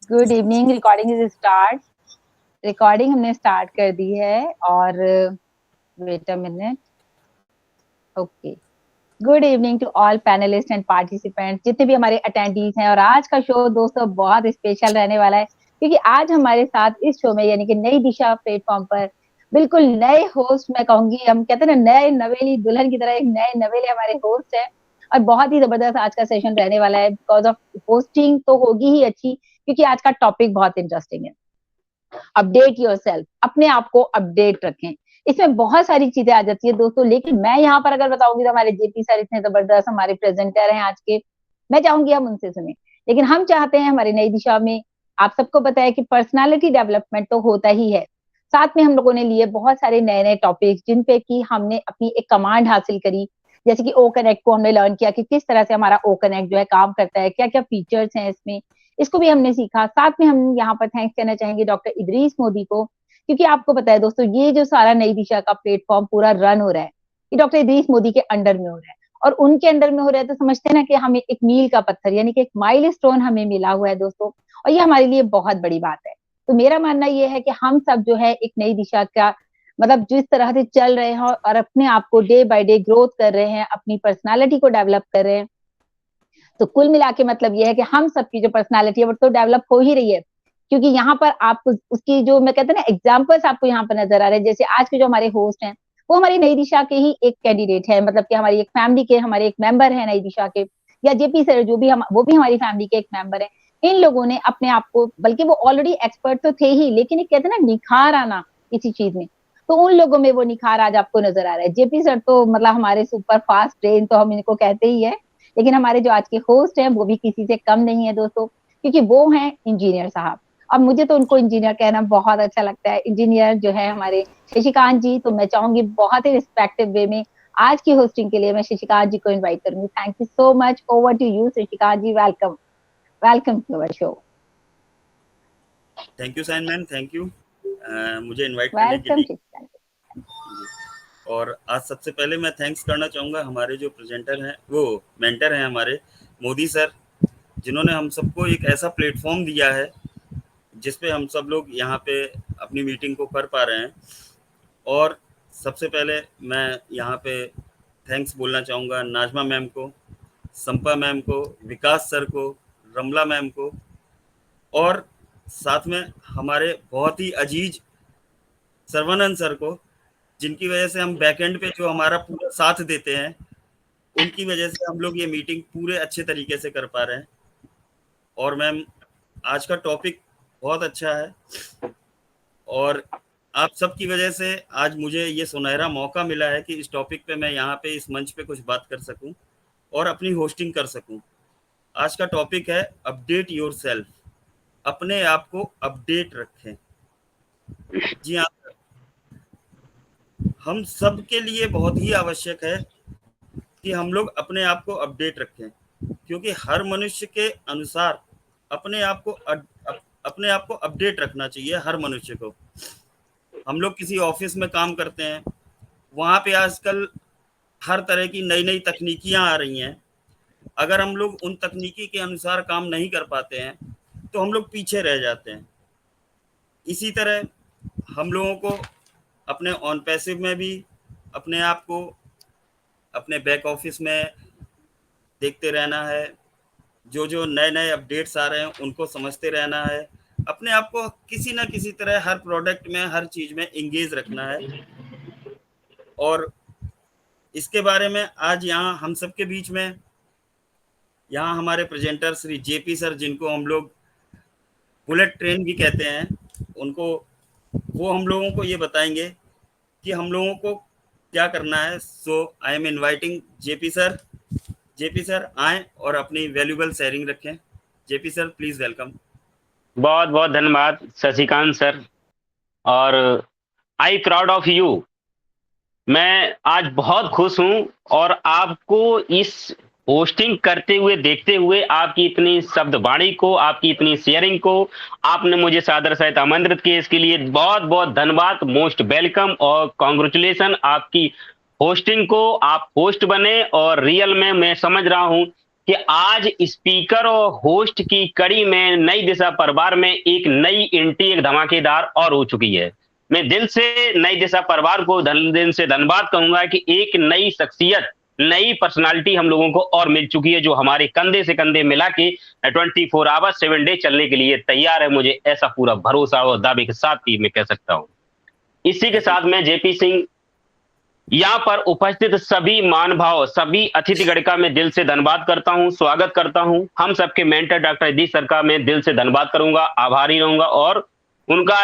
Good evening. Recording is start. Recording हमने start कर दी है और wait a minute. Okay. Good evening to all panellist and participants, जितने भी हमारे अटेंडीज हैं। और आज का शो दोस्तों बहुत स्पेशल रहने वाला है, क्योंकि आज हमारे साथ इस शो में यानी कि नई दिशा प्लेटफॉर्म पर बिल्कुल नए होस्ट, मैं कहूंगी हम कहते हैं ना, नए नवेली दुल्हन की तरह एक नए नवेले हमारे होस्ट हैं। और बहुत ही जबरदस्त आज का सेशन रहने वाला है। बिकॉज ऑफ होस्टिंग तो होगी ही अच्छी, क्योंकि आज का टॉपिक बहुत इंटरेस्टिंग है। अपडेट योरसेल्फ, अपने आप को अपडेट रखें। इसमें बहुत सारी चीजें आ जाती है दोस्तों, लेकिन मैं यहाँ पर अगर बताऊंगी तो हमारे जेपी सर इतने जबरदस्त हमारे प्रेजेंटर हैं आज के, मैं चाहूंगी हम उनसे सुने। लेकिन हम चाहते हैं हमारी नई दिशा में, आप सबको पता है कि पर्सनालिटी डेवलपमेंट तो होता ही है, साथ में हम लोगों ने लिए बहुत सारे नए नए टॉपिक्स जिन पे कि हमने अपनी एक कमांड हासिल करी। जैसे कि ओ कनेक्ट को हमने लर्न किया कि किस तरह से हमारा ओ कनेक्ट जो है काम करता है, क्या क्या फीचर्स हैं इसमें, इसको भी हमने सीखा। साथ में हम यहाँ पर थैंक्स कहना चाहेंगे डॉक्टर इदरीस मोदी को, क्योंकि आपको पता है दोस्तों, ये जो सारा नई दिशा का प्लेटफॉर्म पूरा रन हो रहा है, ये डॉक्टर इदरीस मोदी के अंडर में हो रहा है। और उनके अंडर में हो रहा है तो समझते हैं ना कि हमें एक मील का पत्थर यानी कि एक माइलस्टोन हमें मिला हुआ है दोस्तों, और ये हमारे लिए बहुत बड़ी बात है। तो मेरा मानना ये है कि हम सब जो है एक नई दिशा का मतलब जिस तरह से चल रहे हैं और अपने आप को डे बाय डे ग्रोथ कर रहे हैं, अपनी पर्सनालिटी को डेवलप कर रहे हैं, तो कुल मिला के मतलब ये है कि हम सबकी जो पर्सनालिटी है वो तो डेवलप हो ही रही है। क्योंकि यहाँ पर आपको उसकी जो मैं कहते हैं ना एग्जाम्पल्स आपको यहाँ पर नजर आ रहे हैं। जैसे आज के जो हमारे होस्ट हैं वो हमारी नई दिशा के ही एक कैंडिडेट है, मतलब कि हमारी एक फैमिली के हमारे एक मेंबर है नई दिशा के, या जेपी सर जो भी हम वो भी हमारी फैमिली के एक मेंबर है। इन लोगों ने अपने आप को, बल्कि वो ऑलरेडी एक्सपर्ट तो थे ही, लेकिन एक कहते हैं ना निखार आना किसी चीज में, तो उन लोगों में वो निखार आज आपको नजर आ रहा है। जेपी सर तो मतलब हमारे सुपर फास्ट ब्रेन तो हम इनको कहते ही है, लेकिन हमारे जो आज के होस्ट हैं वो भी किसी से कम नहीं है दोस्तों, क्योंकि वो हैं इंजीनियर साहब। अब मुझे तो उनको इंजीनियर कहना बहुत अच्छा लगता है। इंजीनियर जो है हमारे शशिकांत जी, तो मैं चाहूंगी बहुत ही रिस्पेक्टिव वे में आज की होस्टिंग के लिए मैं शशिकांत जी को इनवाइट करूंगी। Thank you so much. Over to you Shashikant ji. Welcome, welcome to our show. Thank you साइन मैम, थैंक यू मुझे इनवाइट करने के वेलकम लिए। शशिकांत। और आज सबसे पहले मैं थैंक्स करना चाहूँगा हमारे जो प्रेजेंटर हैं, वो मेंटर हैं हमारे मोदी सर, जिन्होंने हम सबको एक ऐसा प्लेटफॉर्म दिया है जिस पे हम सब लोग यहाँ पे अपनी मीटिंग को कर पा रहे हैं। और सबसे पहले मैं यहाँ पे थैंक्स बोलना चाहूँगा नाजमा मैम को, संपा मैम को, विकास सर को, रमला मैम को, और साथ में हमारे बहुत ही अजीज सर्वानंद सर को, जिनकी वजह से हम बैकएंड पे जो हमारा पूरा साथ देते हैं, उनकी वजह से हम लोग ये मीटिंग पूरे अच्छे तरीके से कर पा रहे हैं। और मैम आज का टॉपिक बहुत अच्छा है, और आप सबकी वजह से आज मुझे ये सुनहरा मौका मिला है कि इस टॉपिक पे मैं यहाँ पे इस मंच पे कुछ बात कर सकूं और अपनी होस्टिंग कर सकूं। आज का टॉपिक है अपडेट योरसेल्फ, अपने आप को अपडेट रखें। जी हाँ, हम सब के लिए बहुत ही आवश्यक है कि हम लोग अपने आप को अपडेट रखें, क्योंकि हर मनुष्य के अनुसार अपने आप को अपने आप को अपडेट रखना चाहिए हर मनुष्य को। हम लोग किसी ऑफिस में काम करते हैं, वहाँ पे आजकल हर तरह की नई नई तकनीकियाँ आ रही हैं। अगर हम लोग उन तकनीकी के अनुसार काम नहीं कर पाते हैं तो हम लोग पीछे रह जाते हैं। इसी तरह हम लोगों को अपने ऑन पैसिव में भी अपने आप को अपने बैक ऑफिस में देखते रहना है, जो जो नए नए अपडेट्स आ रहे हैं उनको समझते रहना है, अपने आप को किसी ना किसी तरह हर प्रोडक्ट में हर चीज़ में इंगेज रखना है। और इसके बारे में आज यहाँ हम सबके बीच में यहाँ हमारे प्रेजेंटर श्री जेपी सर, जिनको हम लोग बुलेट ट्रेन भी कहते हैं, उनको वो हम लोगों को ये बताएंगे कि हम लोगों को क्या करना है। So I am inviting JP sir. JP sir आएँ और अपनी वैल्यूबल शेयरिंग रखें। JP sir please welcome. बहुत बहुत धन्यवाद शशिकांत सर, और आई प्राउड ऑफ यू। मैं आज बहुत खुश हूं, और आपको इस होस्टिंग करते हुए देखते हुए, आपकी इतनी शब्दवाणी को, आपकी इतनी शेयरिंग को आपने मुझे सादर सहित आमंत्रित किए, इसके लिए बहुत बहुत धन्यवाद। मोस्ट वेलकम और कॉन्ग्रेचुलेसन आपकी होस्टिंग को। आप होस्ट बने और रियल में मैं समझ रहा हूं कि आज स्पीकर और होस्ट की कड़ी में नई दिशा परिवार में एक नई एंट्री, एक धमाकेदार और हो चुकी है। मैं दिल से नई दिशा परिवार को दिल से धन्यवाद कहूंगा कि एक नई शख्सियत, नई पर्सनालिटी हम लोगों को और मिल चुकी है, जो हमारे कंधे से कंधे मिला के 24 आवर 7 डे चलने के लिए तैयार है। मुझे ऐसा पूरा भरोसा और दावे के साथ ही मैं कह सकता हूं। इसी के साथ मैं जेपी सिंह, यहाँ पर उपस्थित सभी महानुभाव, सभी अतिथिगण का मैं दिल से धन्यवाद करता हूं, स्वागत करता हूं। हम सबके मेंटर डॉक्टर यतीश सर का मैं दिल से धन्यवाद करूंगा, आभारी रहूंगा और उनका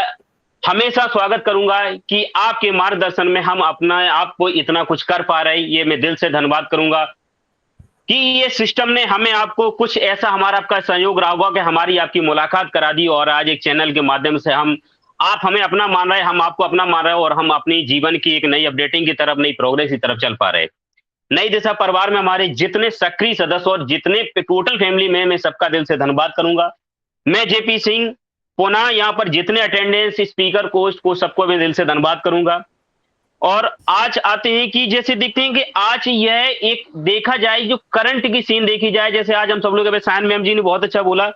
हमेशा स्वागत करूंगा कि आपके मार्गदर्शन में हम अपना आपको इतना कुछ कर पा रहे हैं। ये मैं दिल से धन्यवाद करूंगा कि ये सिस्टम ने हमें आपको कुछ ऐसा, हमारा आपका सहयोग रहा होगा कि हमारी आपकी मुलाकात करा दी और आज एक चैनल के माध्यम से हम, आप हमें अपना मान रहे हैं, हम आपको अपना मान रहे हैं और हम अपनी जीवन की एक नई अपडेटिंग की तरफ, नई प्रोग्रेस की तरफ चल पा रहे हैं। नई दिशा परिवार में हमारे जितने सक्रिय सदस्य और जितने टोटल फैमिली में, मैं सबका दिल से धन्यवाद करूंगा। मैं जेपी सिंह पुनः यहाँ पर जितने अटेंडेंस, स्पीकर, कोस्ट को सबको मैं दिल से धन्यवाद करूंगा। और आज आते हैं कि जैसे देखते हैं कि आज यह एक देखा जाए, जो करंट की सीन देखी जाए, जैसे आज हम सब लोग, सायन मैम जी ने बहुत अच्छा बोला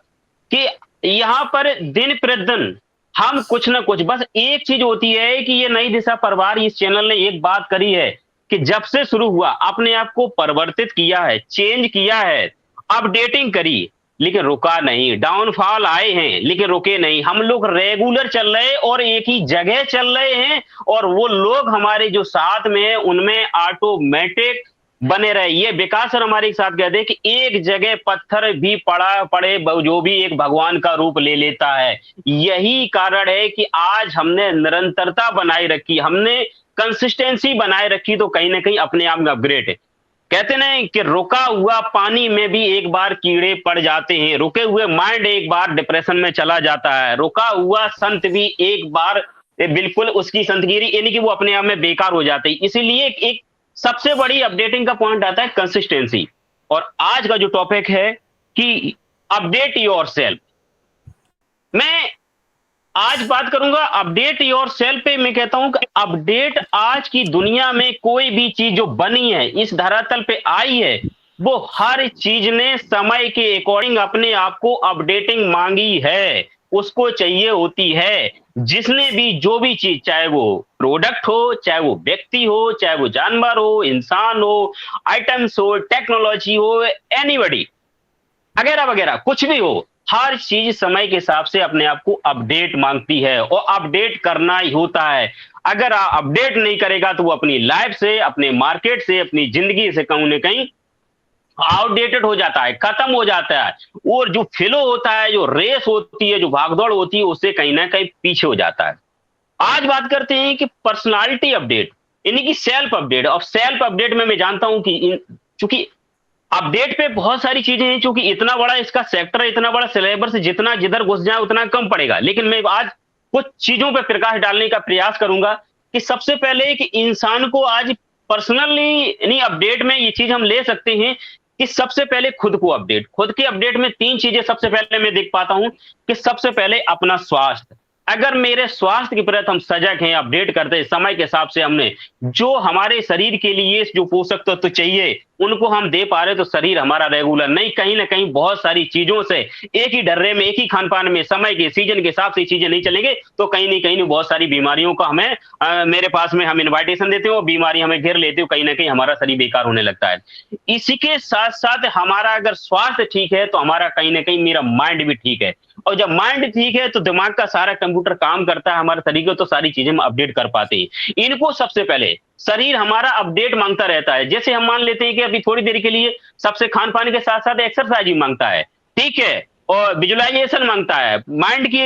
कि यहाँ पर दिन प्रतिदिन हम कुछ ना कुछ, बस एक चीज होती है कि ये नई दिशा परिवार, इस चैनल ने एक बात करी है कि जब से शुरू हुआ अपने आप को परिवर्तित किया है, चेंज किया है, अपडेटिंग करी, लेकिन रुका नहीं। डाउनफॉल आए हैं लेकिन रुके नहीं। हम लोग रेगुलर चल रहे हैं और एक ही जगह चल रहे हैं और वो लोग हमारे जो साथ में है उनमें ऑटोमेटिक बने रहे। ये विकास सर हमारे साथ कहते हैं कि एक जगह पत्थर भी पड़े जो भी एक भगवान का रूप ले लेता है। यही कारण है कि आज हमने निरंतरता बनाए रखी, हमने कंसिस्टेंसी बनाए रखी, तो कहीं ना कहीं अपने आप में अपग्रेड है। कहते ना कि रुका हुआ पानी में भी एक बार कीड़े पड़ जाते हैं, रुके हुए माइंड एक बार डिप्रेशन में चला जाता है, रुका हुआ संत भी एक बार बिल्कुल उसकी संतगिरी, यानी कि वो अपने आप में बेकार हो जाते हैं। इसीलिए एक सबसे बड़ी अपडेटिंग का पॉइंट आता है कंसिस्टेंसी। और आज का जो टॉपिक है कि अपडेट योरसेल्फ, मैं आज बात करूंगा अपडेट योरसेल्फ पे। मैं कहता हूं कि अपडेट, आज की दुनिया में कोई भी चीज जो बनी है, इस धरातल पे आई है, वो हर चीज ने समय के अकॉर्डिंग अपने आप को अपडेटिंग मांगी है, उसको चाहिए होती है। जिसने भी जो भी चीज, चाहे वो प्रोडक्ट हो, चाहे वो व्यक्ति हो, चाहे वो जानवर हो, इंसान हो, आइटम्स हो, टेक्नोलॉजी हो, एनीबॉडी वगैरह वगैरह, कुछ भी हो, हर चीज समय के हिसाब से अपने आप को अपडेट मांगती है और अपडेट करना ही होता है। अगर आप अपडेट नहीं करेगा तो वो अपनी लाइफ से, अपने मार्केट से, अपनी जिंदगी से कहीं ना कहीं आउटडेटेड हो जाता है, खत्म हो जाता है। और जो फ्लो होता है, जो रेस होती है, जो भागदौड़ होती है, उससे कहीं ना कहीं पीछे हो जाता है। आज बात करते हैं कि पर्सनालिटी अपडेट, यानी कि सेल्फ अपडेट। और सेल्फ अपडेट में मैं जानता हूं कि चूंकि अपडेट पे बहुत सारी चीजें हैं, क्योंकि इतना बड़ा इसका सेक्टर है, इतना बड़ा सिलेबस, जितना जिधर घुस जाए उतना कम पड़ेगा। लेकिन मैं आज कुछ चीजों पर प्रकाश डालने का प्रयास करूंगा कि सबसे पहले कि इंसान को आज पर्सनली यानी अपडेट में ये चीज हम ले सकते हैं कि सबसे पहले खुद को अपडेट, खुद के अपडेट में 3 चीजें सबसे पहले मैं देख पाता हूं कि सबसे पहले अपना स्वास्थ्य। अगर मेरे स्वास्थ्य के प्रति हम सजग हैं, अपडेट करते हैं, समय के हिसाब से हमने जो हमारे शरीर के लिए जो पोषक तत्व चाहिए उनको हम दे पा रहे, तो शरीर हमारा रेगुलर नहीं, कहीं ना कहीं बहुत सारी चीजों से एक ही डर्रे में, एक ही खान पान में, समय के सीजन के हिसाब से चीजें नहीं चलेंगे, तो कहीं ना कहीं बहुत सारी बीमारियों का हमें मेरे पास में हम इन्विटेशन देते हो, बीमारी हमें घेर लेते हो, कहीं ना कहीं हमारा शरीर बेकार होने लगता है। इसी के साथ साथ हमारा अगर स्वास्थ्य ठीक है तो हमारा कहीं ना कहीं मेरा माइंड भी ठीक है, और जब माइंड ठीक है तो दिमाग का सारा कंप्यूटर काम करता है हमारे शरीर को, तो सारी चीजें हम अपडेट कर पाते हैं। इनको सबसे पहले शरीर हमारा अपडेट मांगता रहता है। जैसे हम मान लेते हैं कि अभी थोड़ी देर के लिए सबसे खान पान के साथ साथ एक्सरसाइज भी मांगता है, ठीक है, और विजुअलाइजेशन मांगता है, माइंड की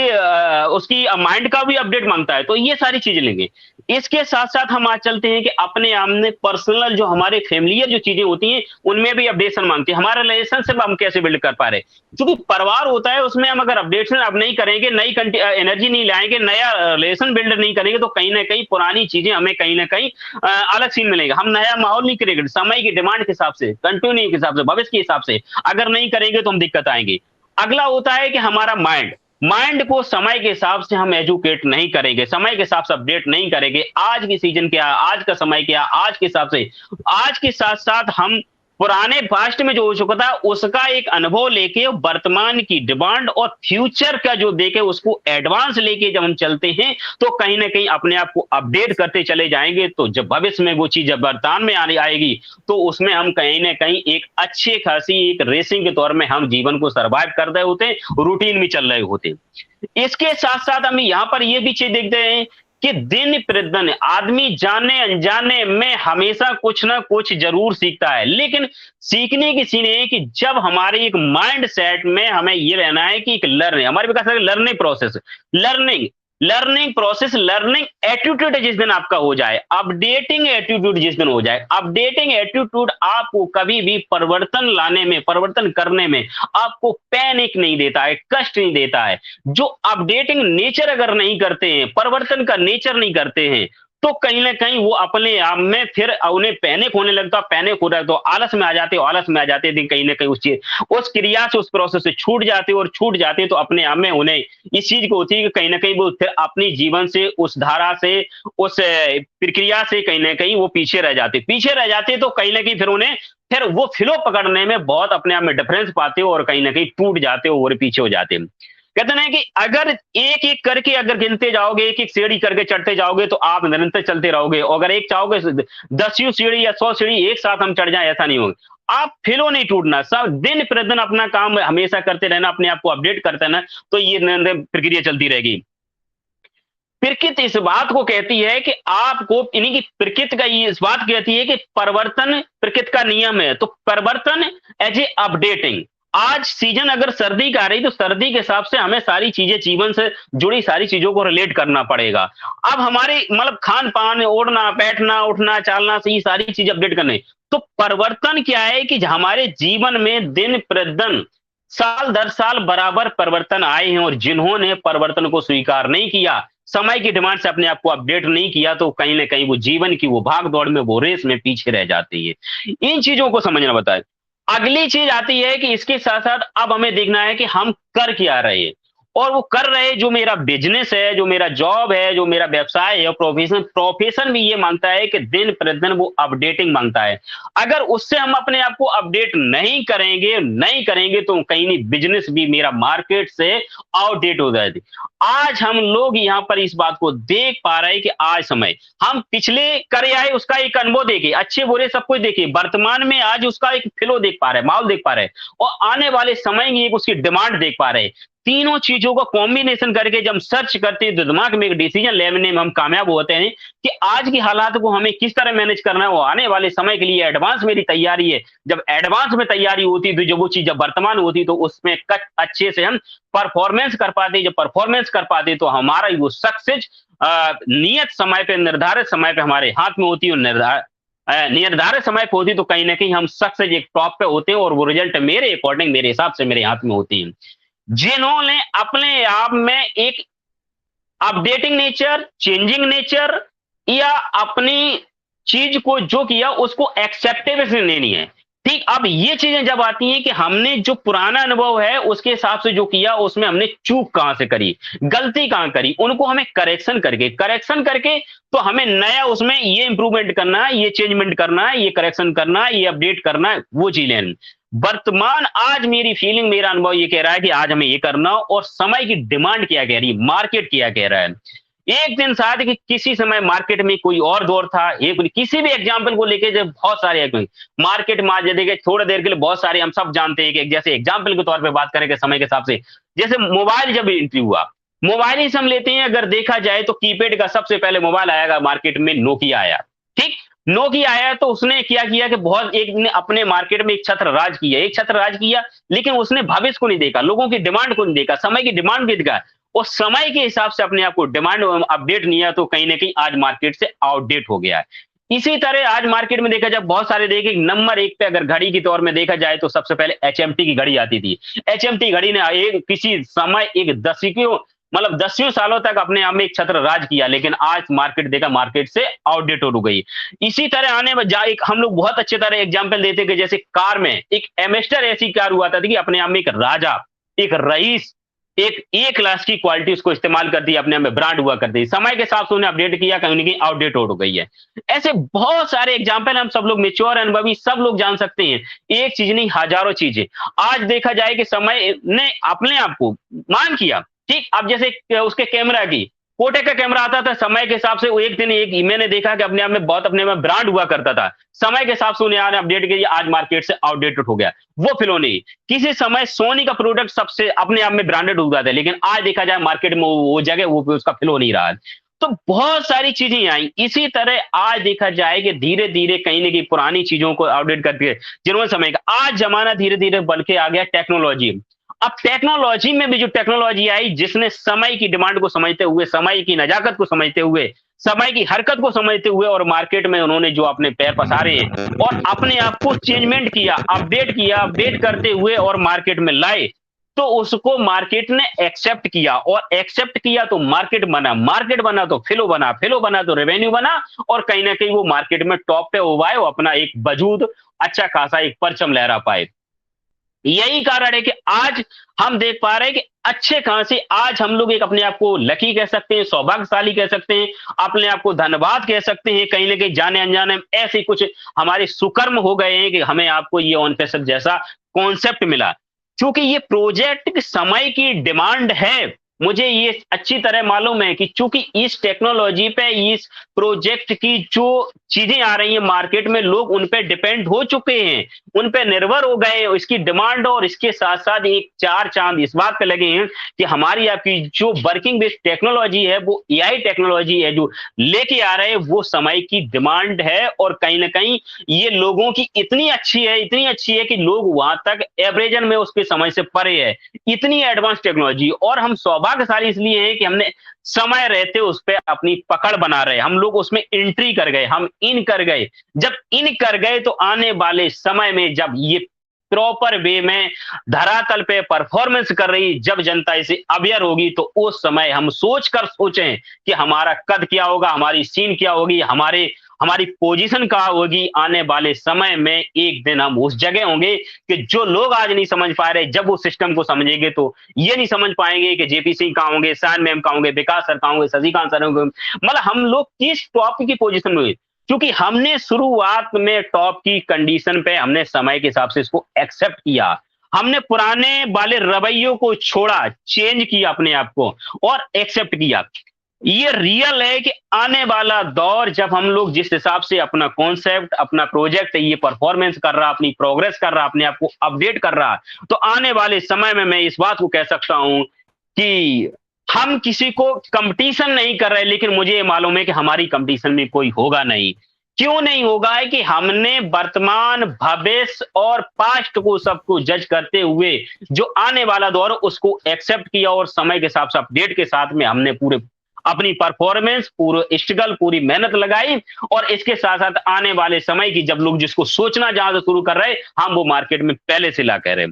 उसकी माइंड का भी अपडेट मांगता है। तो ये सारी चीजें लेंगे। इसके साथ साथ हम आज चलते हैं कि अपने आप में पर्सनल जो हमारे फैमिलियर जो चीजें होती हैं उनमें भी अपडेशन मांगती है। हमारा रिलेशनशिप हम कैसे बिल्ड कर पा रहे हैं, क्योंकि परिवार होता है, उसमें हम अगर अपडेशन अब नहीं करेंगे, नई एनर्जी नहीं लाएंगे, नया रिलेशन बिल्ड नहीं करेंगे, तो कहीं ना कहीं पुरानी चीजें हमें कहीं ना कहीं अलग सीन मिलेगा। हम नया माहौल नहीं करेंगे, समय की डिमांड के हिसाब से, कंटिन्यू के हिसाब से, भविष्य के हिसाब से अगर नहीं करेंगे तो हम दिक्कत आएंगे। अगला होता है कि हमारा माइंड को समय के हिसाब से हम एजुकेट नहीं करेंगे, समय के हिसाब से अपडेट नहीं करेंगे। आज की सीजन क्या, आज का समय क्या, आज के हिसाब से, आज के साथ साथ हम पुराने पास्ट में जो हो चुका था उसका एक अनुभव लेके वर्तमान की डिमांड और फ्यूचर का जो देखे उसको एडवांस लेके जब हम चलते हैं तो कहीं ना कहीं अपने आप को अपडेट करते चले जाएंगे, तो जब भविष्य में वो चीज जब वर्तमान में आने आएगी तो उसमें हम कहीं ना कहीं एक अच्छे खासी एक रेसिंग के तौर में हम जीवन को सर्वाइव कर रहे होते हैं, रूटीन में चल रहे होते हैं। इसके साथ साथ हम यहाँ पर ये भी चीज देखते हैं कि दिन प्रतिदिन आदमी जाने अनजाने में हमेशा कुछ ना कुछ जरूर सीखता है, लेकिन सीखने की सीन है कि जब हमारे एक माइंड सेट में हमें ये रहना है कि एक लर्निंग हमारे विकास learning process, learning learning process, learning attitude जिस दिन आपका हो जाए, अपडेटिंग एटीट्यूड जिस दिन हो जाए, अपडेटिंग एटीट्यूड आपको कभी भी परिवर्तन लाने में, परिवर्तन करने में आपको पैनिक नहीं देता है, कष्ट नहीं देता है। जो अपडेटिंग नेचर अगर नहीं करते हैं, परिवर्तन का नेचर नहीं करते हैं, तो कहीं ना कहीं वो अपने आप में फिर उन्हें पैनिक होने लगता, पैनिक हो रहा है तो आलस में आ जाते, आलस में आ जाते थे, कहीं ना कहीं उस चीज उस क्रिया से, उस प्रोसेस से छूट जाते, और छूट जाते तो अपने आप में उन्हें इस चीज को होती है कि कहीं ना कहीं वो फिर अपनी जीवन से, उस धारा से, उस प्रक्रिया से कहीं ना कहीं वो पीछे रह जाते, पीछे रह जाते, तो कहीं ना कहीं फिर उन्हें फिर वो फ्लो पकड़ने में बहुत अपने आप में डिफरेंस पाते हो और कहीं ना कहीं टूट जाते हो और पीछे हो जाते हो। कहते हैं कि अगर एक एक करके अगर गिनते जाओगे, एक एक सीढ़ी करके चढ़ते जाओगे तो आप निरंतर चलते रहोगे, और अगर एक चाहोगे 10 सीढ़ी या 100 सीढ़ी एक साथ हम चढ़ जाए, ऐसा नहीं होगा। आप फिलो नहीं टूटना, सब दिन प्रतिदिन अपना काम हमेशा करते रहना, अपने आप को अपडेट करते रहना, तो ये प्रक्रिया चलती रहेगी। प्रकृति इस बात को कहती है कि आपको, यानी कि प्रकृति का ये इस बात कहती है कि परिवर्तन प्रकृति का नियम है, तो परिवर्तन एज ए अपडेटिंग। आज सीजन अगर सर्दी का आ रही तो सर्दी के हिसाब से हमें सारी चीजें, जीवन से जुड़ी सारी चीजों को रिलेट करना पड़ेगा। अब हमारे मतलब खान पान, ओढ़ना बैठना उठना चालना से ये सारी चीजें अपडेट करने, तो परिवर्तन क्या है कि हमारे जीवन में दिन प्रतिदिन साल दर साल बराबर परिवर्तन आए हैं, और जिन्होंने परिवर्तन को स्वीकार नहीं किया, समय की डिमांड से अपने आप को अपडेट नहीं किया, तो कहीं ना कहीं वो जीवन की वो भाग दौड़ में, वो रेस में पीछे रह जाती है। इन चीजों को समझना बताए। अगली चीज आती है कि इसके साथ साथ अब हमें देखना है कि हम कर क्या रहे हैं, और वो कर रहे, जो मेरा बिजनेस है, जो मेरा जॉब है, जो मेरा व्यवसाय है, प्रोफेशन प्रोफेशन भी ये मांगता है कि दिन प्रतिदिन वो अपडेटिंग मांगता है। अगर उससे हम अपने आप को अपडेट नहीं करेंगे तो कहीं नहीं, बिजनेस भी मेरा मार्केट से आउटडेट हो जाएगी। आज हम लोग यहाँ पर इस बात को देख पा रहे हैं कि आज समय हम पिछले करे आए उसका एक अनुभव देखे, अच्छे बुरे सब कुछ देखे, वर्तमान में आज उसका एक फ्लो देख पा रहे हैं, माहौल देख पा रहे हैं, और आने वाले समय की एक उसकी डिमांड देख पा रहे हैं। तीनों चीजों का कॉम्बिनेशन करके जब हम सर्च करते हैं तो दिमाग में एक डिसीजन लेने में हम कामयाब होते हैं कि आज की हालात को हमें किस तरह मैनेज करना है, वो आने वाले समय के लिए एडवांस मेरी तैयारी है। जब एडवांस में तैयारी होती तो जब वो चीज जब वर्तमान होती तो उसमें अच्छे से हम परफॉर्मेंस कर पाते, जब परफॉर्मेंस कर पाते तो हमारा वो सक्सेस नियत समय पे, निर्धारित समय पे हमारे हाथ में होती है, निर्धारित समय पे होती, तो कहीं ना कहीं हम सक्सेस एक टॉप पे होते हैं, और वो रिजल्ट मेरे अकॉर्डिंग, मेरे हिसाब से मेरे हाथ में होती है। जिन्होंने अपने आप में एक अपडेटिंग नेचर, चेंजिंग नेचर, या अपनी चीज को जो किया उसको एक्सेप्टेबल से लेनी है। ठीक, अब ये चीजें जब आती हैं कि हमने जो पुराना अनुभव है उसके हिसाब से जो किया उसमें हमने चूक कहां से करी, गलती कहां करी, उनको हमें करेक्शन करके तो हमें नया उसमें ये इंप्रूवमेंट करना है, ये चेंजमेंट करना है, ये करेक्शन करना है, ये अपडेट करना है, वो चीजें। वर्तमान आज मेरी फीलिंग, मेरा अनुभव ये कह रहा है कि आज हमें ये करना, और समय की डिमांड क्या कह रही है, मार्केट क्या कह रहा है। एक दिन शायद कि किसी समय मार्केट में कोई और दौर था, एक किसी भी एग्जाम्पल को लेके जब बहुत सारे मार्केट में आज देखिए थोड़ी देर के लिए बहुत सारे हम सब जानते हैं कि जैसे एग्जाम्पल के तौर पे बात करें कि समय के हिसाब से, जैसे मोबाइल जब एंट्री हुआ, मोबाइल ही हम लेते हैं, अगर देखा जाए तो कीपैड का सबसे पहले मोबाइल आया मार्केट में, नोकिया आया। ठीक, नोकिया आया तो उसने क्या किया कि बहुत एक ने अपने मार्केट में एक छत्र राज किया, लेकिन उसने भविष्य को नहीं देखा, लोगों की डिमांड को नहीं देखा, समय की डिमांड भी देखा, और समय के हिसाब से अपने आप को डिमांड अपडेट नहीं है, तो कहीं ना कहीं आज मार्केट से आउटडेट हो गया है। इसी तरह आज मार्केट में देखा जाए बहुत सारे देखे, नंबर एक पे अगर घड़ी के तौर में देखा जाए तो सबसे पहले एचएमटी की घड़ी आती थी। एचएमटी घड़ी ने एक किसी समय एक दशकों मतलब 10 सालों तक अपने आप में एक छत्र राज किया, लेकिन आज मार्केट देखा मार्केट से आउटडेट हो गई। इसी तरह आने में एक हम लोग बहुत अच्छे तरह एग्जाम्पल देते कि जैसे कार में एक एमेस्टर ऐसी कार हुआ था कि अपने आप में एक राजा, एक रईस, एक क्लास की क्वालिटी उसको इस्तेमाल करती है, अपने में ब्रांड हुआ करती है, समय के हिसाब से उन्हें अपडेट किया, कहीं ना कहीं आउटडेट हो गई है। ऐसे बहुत सारे एग्जाम्पल हम सब लोग मेच्योर अनुभवी सब लोग जान सकते हैं, एक चीज नहीं हजारों चीजें। आज देखा जाए कि समय ने अपने आप को मान किया, ठीक। अब जैसे उसके कैमरा की कोटेक का कैमरा आता था, समय के हिसाब से वो एक दिन एक मैंने देखा कि अपने आप में बहुत अपने में ब्रांड हुआ करता था, समय के हिसाब से उन्हें अपडेट किया, आज मार्केट से आउटडेटेड हो गया, वो फिलो नहीं। किसी समय सोनी का प्रोडक्ट सबसे अपने आप में ब्रांडेड हुआ था, लेकिन आज देखा जाए मार्केट में वो जगह वो उसका फिलो नहीं रहा। तो बहुत सारी चीजें आई। इसी तरह आज देखा जाए कि धीरे धीरे कहीं ना कहीं पुरानी चीजों को अपडेट करके जिन्होंने समय का आज जमाना धीरे धीरे बन के आ गया टेक्नोलॉजी। अब टेक्नोलॉजी में भी जो टेक्नोलॉजी आई, जिसने समय की डिमांड को समझते हुए, समय की नजाकत को समझते हुए, समय की हरकत को समझते हुए और मार्केट में उन्होंने जो अपने पैर पसारे हैं और अपने आप को चेंजमेंट किया, अपडेट करते हुए और मार्केट में लाए, तो उसको मार्केट ने एक्सेप्ट किया और एक्सेप्ट किया तो मार्केट बना तो फिलो बना तो रेवेन्यू बना और कहीं ना कहीं वो मार्केट में टॉप पे उबाए और अपना एक वजूद अच्छा खासा एक परचम लहरा पाए। यही कारण है कि आज हम देख पा रहे हैं कि अच्छे खासे आज हम लोग एक अपने आप को लकी कह सकते हैं, सौभाग्यशाली कह सकते हैं, अपने आप को धन्यवाद कह सकते हैं, कहीं ना कहीं जाने अनजाने ऐसे कुछ हमारे सुकर्म हो गए हैं कि हमें आपको ये ऑन पैसेज जैसा कॉन्सेप्ट मिला। क्योंकि ये प्रोजेक्ट समय की डिमांड है, मुझे ये अच्छी तरह मालूम है कि चूंकि इस टेक्नोलॉजी पे, इस प्रोजेक्ट की जो चीजें आ रही हैं मार्केट में, लोग उन पे डिपेंड हो चुके हैं, उन पे निर्भर हो गए, इसकी डिमांड और इसके साथ साथ एक चार चांद इस बात पे लगे हैं कि हमारी आपकी जो वर्किंग बेस्ड टेक्नोलॉजी है वो एआई टेक्नोलॉजी है जो लेके आ रहे हैं, वो समय की डिमांड है और कहीं ना कहीं ये लोगों की इतनी अच्छी है कि लोग वहां तक एवरेजन में उसके समय से परे है, इतनी एडवांस टेक्नोलॉजी। और हम सौभाग्यशाली इसलिए हैं कि हमने समय रहते उस पर अपनी पकड़ बना रहे, हम लोग उसमें एंट्री कर गए, हम इन कर गए। जब इन कर गए तो आने वाले समय में जब ये प्रॉपर वे में धरातल पे परफॉर्मेंस कर रही, जब जनता इसे अवेयर होगी, तो उस समय हम सोचें कि हमारा कद क्या होगा, हमारी सीन क्या होगी, हमारी पोजीशन कहां होगी। आने वाले समय में एक दिन हम उस जगह होंगे कि जो लोग आज नहीं समझ पा रहे, जब वो सिस्टम को समझेंगे तो ये नहीं समझ पाएंगे कि जेपी सिंह कहां होंगे, सायन मैम कहां होंगे, विकास सर कहां होंगे, शशिकांत सर होंगे, मतलब हम लोग किस टॉप की पोजीशन में। क्योंकि हमने शुरुआत में टॉप की कंडीशन पे हमने समय के हिसाब से इसको एक्सेप्ट किया, हमने पुराने वाले रवैयों को छोड़ा, चेंज किया अपने आप को और एक्सेप्ट किया। ये रियल है कि आने वाला दौर जब हम लोग जिस हिसाब से अपना कॉन्सेप्ट, अपना प्रोजेक्ट ये परफॉर्मेंस कर रहा, अपनी प्रोग्रेस कर रहा, अपने आप को अपडेट कर रहा, तो आने वाले समय में मैं इस बात को कह सकता हूं कि हम किसी को कंपटीशन नहीं कर रहे, लेकिन मुझे ये मालूम है कि हमारी कंपटीशन में कोई होगा नहीं। क्यों नहीं होगा है कि हमने वर्तमान, भविष्य और पास्ट को सबको जज करते हुए जो आने वाला दौर उसको एक्सेप्ट किया और समय के हिसाब से अपडेट के साथ में हमने पूरे अपनी परफॉर्मेंस, पूरे स्ट्रगल, पूरी मेहनत लगाई और इसके साथ साथ आने वाले समय की जब लोग जिसको सोचना जहां से शुरू कर रहे, हम वो मार्केट में पहले से ला कह रहे।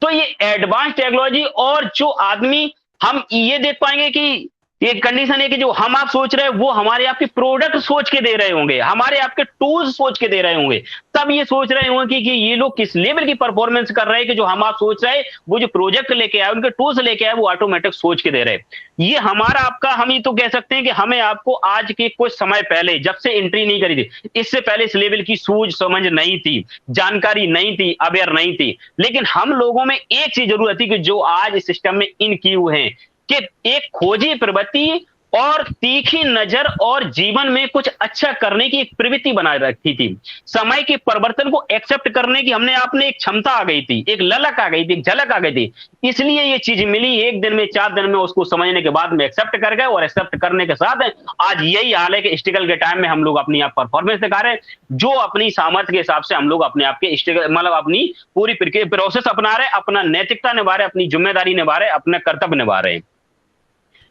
तो ये एडवांस टेक्नोलॉजी और जो आदमी हम ये देख पाएंगे कि एक कंडीशन है कि जो हम आप सोच रहे हैं वो हमारे आपके प्रोडक्ट सोच के दे रहे होंगे, हमारे आपके टूल्स सोच के दे रहे होंगे, तब ये सोच रहे होंगे कि ये लोग किस लेवल की परफॉर्मेंस कर रहे हैं कि जो हम आप सोच रहे हैं वो जो प्रोजेक्ट लेके आए, उनके टूल्स लेके आए, वो ऑटोमेटिक सोच के दे रहे हैं। ये हमारा आपका, हम ये तो कह सकते हैं कि हमें आपको आज के कुछ समय पहले जब से एंट्री नहीं करी थी, इससे पहले इस लेवल की सूझ समझ नहीं थी, जानकारी नहीं थी, अवेयर नहीं थी, लेकिन हम लोगों में एक चीज जरूर थी कि जो आज इस सिस्टम में इन की हुए हैं कि एक खोजी प्रवृत्ति और तीखी नजर और जीवन में कुछ अच्छा करने की एक प्रवृत्ति बनाए रखी थी। समय के परिवर्तन को एक्सेप्ट करने की हमने आपने एक क्षमता आ गई थी, एक ललक आ गई थी, एक झलक आ गई थी, इसलिए ये चीज मिली। एक दिन में, 4 दिन में उसको समझने के बाद में एक्सेप्ट कर गए और एक्सेप्ट करने के साथ आज यही हाल है कि स्ट्रगल के टाइम में हम लोग अपनी आप परफॉर्मेंस दिखा रहे हैं, जो अपनी सामर्थ्य के हिसाब से हम लोग अपने आप के स्ट्रगल मतलब अपनी पूरी प्रोसेस अपना रहे, अपना नैतिकता निभा रहे, अपनी जिम्मेदारी निभा रहे, अपना कर्तव्य निभा रहे हैं।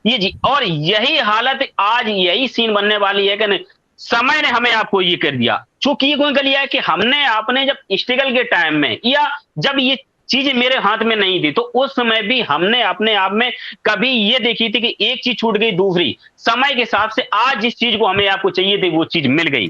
ये जी, और यही हालत आज यही सीन बनने वाली है कि समय ने हमें आपको ये कर दिया। चूंकि ये कौन कर लिया है कि हमने आपने जब स्ट्रगल के टाइम में या जब ये चीजें मेरे हाथ में नहीं थी, तो उस समय भी हमने अपने आप में कभी ये देखी थी कि एक चीज छूट गई, दूसरी समय के हिसाब से आज जिस चीज को हमें आपको चाहिए थी वो चीज मिल गई।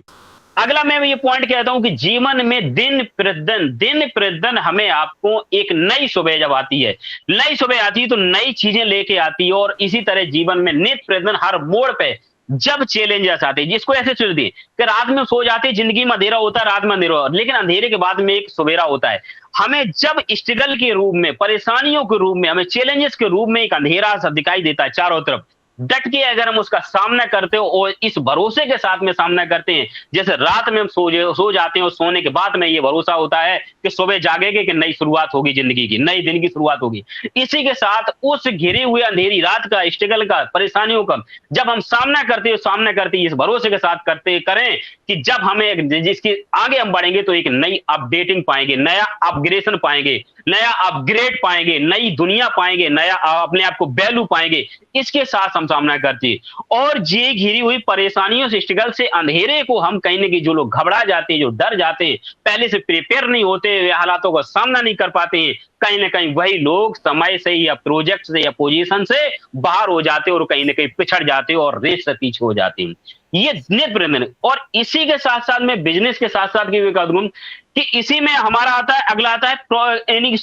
अगला मैं ये पॉइंट कहता हूं कि जीवन में दिन प्रतिदिन हमें आपको एक नई सुबह जब आती है, नई सुबह आती है तो नई चीजें लेके आती है, और इसी तरह जीवन में नित्य प्रतिदिन हर मोड़ पे जब चैलेंजेस आते हैं, जिसको ऐसे सोच दिए कि रात में सो जाते, जिंदगी में अंधेरा होता है, रात में अंधेरा होता है, लेकिन अंधेरे के बाद में एक सवेरा होता है। हमें जब स्ट्रगल के रूप में, परेशानियों के रूप में, हमें चैलेंजेस के रूप में एक अंधेरा सा दिखाई देता है चारों तरफ, डट के अगर हम उसका सामना करते हो और इस भरोसे के साथ में सामना करते हैं, जैसे रात में हम सो जाते हैं और सोने के बाद में ये भरोसा होता है कि सुबह जागेंगे कि नई शुरुआत होगी, जिंदगी की नई दिन की शुरुआत होगी। इसी के साथ उस घिरी हुई अंधेरी रात का, स्ट्रगल का, परेशानियों का जब हम सामना करते हैं इस भरोसे के साथ करते करें कि जब हमें जिसकी आगे हम बढ़ेंगे तो एक नई अपडेटिंग पाएंगे, नया अपग्रेडेशन पाएंगे, नया अपग्रेड पाएंगे, नई दुनिया पाएंगे, नया अपने आप को वैल्यू पाएंगे। इसके साथ हम सामना करते हैं, और ये घिरी हुई परेशानियों से, स्ट्रगल से, अंधेरे को हम कहीं ना कहीं, जो लोग घबरा जाते हैं, जो डर जाते हैं, पहले से प्रिपेयर नहीं होते, हालातों का सामना नहीं कर पाते हैं, कहीं ना कहीं वही लोग समय से या प्रोजेक्ट से या पोजीशन से बाहर हो जाते हैं और कहीं ना कहीं पिछड़ जाते हैं और रेस से पीछे हो जाते हैं। ये नित्य प्रबंधन, और इसी के साथ साथ में बिजनेस के साथ साथ की कि इसी में हमारा आता है, अगला आता है यानी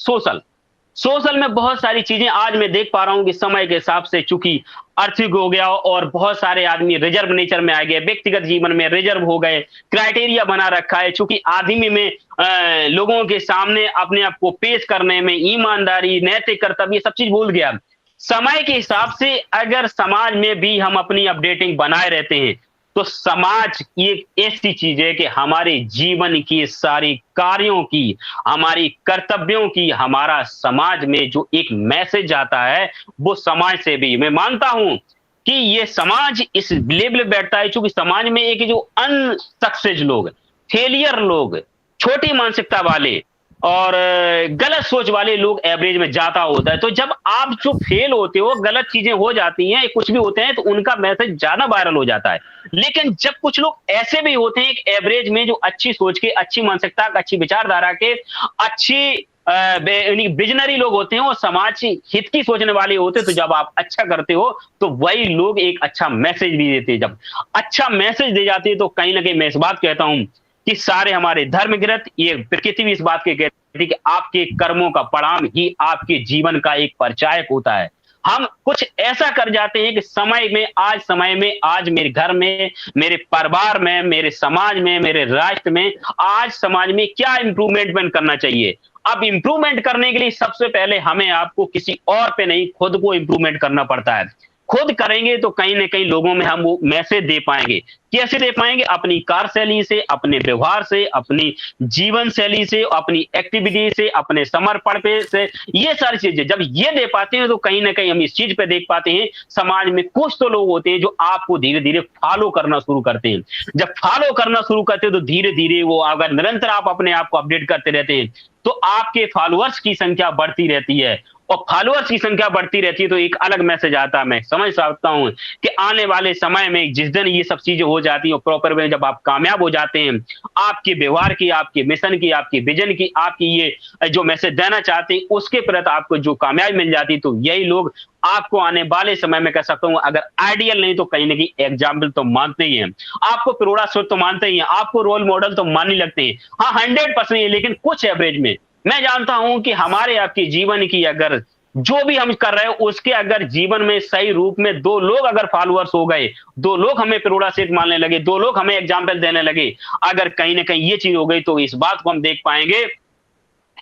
सोशल में बहुत सारी चीजें आज मैं देख पा रहा हूं कि समय के हिसाब से चूंकि आर्थिक हो गया और बहुत सारे आदमी रिजर्व नेचर में आ गए, व्यक्तिगत जीवन में रिजर्व हो गए, क्राइटेरिया बना रखा है, चूंकि आदमी में लोगों के सामने अपने आप को पेश करने में ईमानदारी, नैतिक कर्तव्य, सब चीज भूल गया। समय के हिसाब से अगर समाज में भी हम अपनी अपडेटिंग बनाए रहते हैं तो समाज एक ऐसी चीज है कि हमारे जीवन की सारी कार्यों की, हमारी कर्तव्यों की, हमारा समाज में जो एक मैसेज आता है वो समाज से भी, मैं मानता हूं कि ये समाज इस लेवल बैठता है क्योंकि समाज में एक जो अनसक्सेस लोग, फेलियर लोग, छोटी मानसिकता वाले और गलत सोच वाले लोग एवरेज में ज्यादा होता है। तो जब आप जो फेल होते हो, गलत चीजें हो जाती हैं, कुछ भी होते हैं, तो उनका मैसेज ज्यादा वायरल हो जाता है। लेकिन जब कुछ लोग ऐसे भी होते हैं एक एवरेज में, जो अच्छी सोच के, अच्छी मानसिकता, अच्छी विचारधारा के, अच्छी विजनरी लोग होते हैं और समाज हित की सोचने वाले होते हैं, तो जब आप अच्छा करते हो तो वही लोग एक अच्छा मैसेज भी देते हैं। जब अच्छा मैसेज दे जाते हैं तो कहीं ना कहीं मैं इस बात कहता हूं कि सारे हमारे धर्मग्रंथ, ये प्रकृति भी इस बात के कहती है कि आपके कर्मों का परिणाम ही आपके जीवन का एक परिचायक होता है। हम कुछ ऐसा कर जाते हैं कि समय में आज मेरे घर में, मेरे परिवार में, मेरे समाज में, मेरे राष्ट्र में, आज समाज में क्या इंप्रूवमेंट करना चाहिए। अब इंप्रूवमेंट करने के लिए सबसे पहले हमें आपको किसी और पे नहीं, खुद को इंप्रूवमेंट करना पड़ता है। खुद करेंगे तो कहीं ना कहीं लोगों में हम वो मैसेज दे पाएंगे। कैसे दे पाएंगे? अपनी कार्यशैली से, अपने व्यवहार से, अपनी जीवन शैली से, अपनी एक्टिविटी से, अपने समर्पण पे से, ये सारी चीजें जब ये दे पाते हैं तो कहीं ना कहीं हम इस चीज पे देख पाते हैं समाज में कुछ तो लोग होते हैं जो आपको धीरे धीरे फॉलो करना शुरू करते हैं। जब फॉलो करना शुरू करते हैं तो धीरे धीरे वो, अगर निरंतर आप अपने आप को अपडेट करते रहते हैं तो आपके फॉलोअर्स की संख्या बढ़ती रहती है, और फॉलोअर्स की संख्या बढ़ती रहती है तो एक अलग मैसेज आता है। मैं समझ सकता हूं कि आने वाले समय में जिस दिन ये सब चीजें हो जाती हैं प्रॉपर वे, जब आप कामयाब हो जाते हैं आपके व्यवहार की, आपके मिशन की, आपकी विजन की, आपकी ये जो मैसेज देना चाहते हैं उसके प्रति आपको जो कामयाबी मिल जाती है, तो यही लोग आपको आने वाले समय में कह सकता हूं, अगर आइडियल नहीं तो कहीं ना कहीं एग्जाम्पल तो मानते ही हैं, आपको प्रोड़ासुर तो मानते ही हैं, आपको रोल मॉडल तो मानने लगते हैं। हाँ 100% लेकिन कुछ एवरेज में मैं जानता हूं कि हमारे आपके जीवन की, अगर जो भी हम कर रहे हैं उसके अगर जीवन में सही रूप में 2 लोग अगर फॉलोअर्स हो गए, 2 लोग हमें प्रोड़ासित मानने लगे, 2 लोग हमें एग्जाम्पल देने लगे, अगर कहीं ना कहीं ये चीज हो गई तो इस बात को हम देख पाएंगे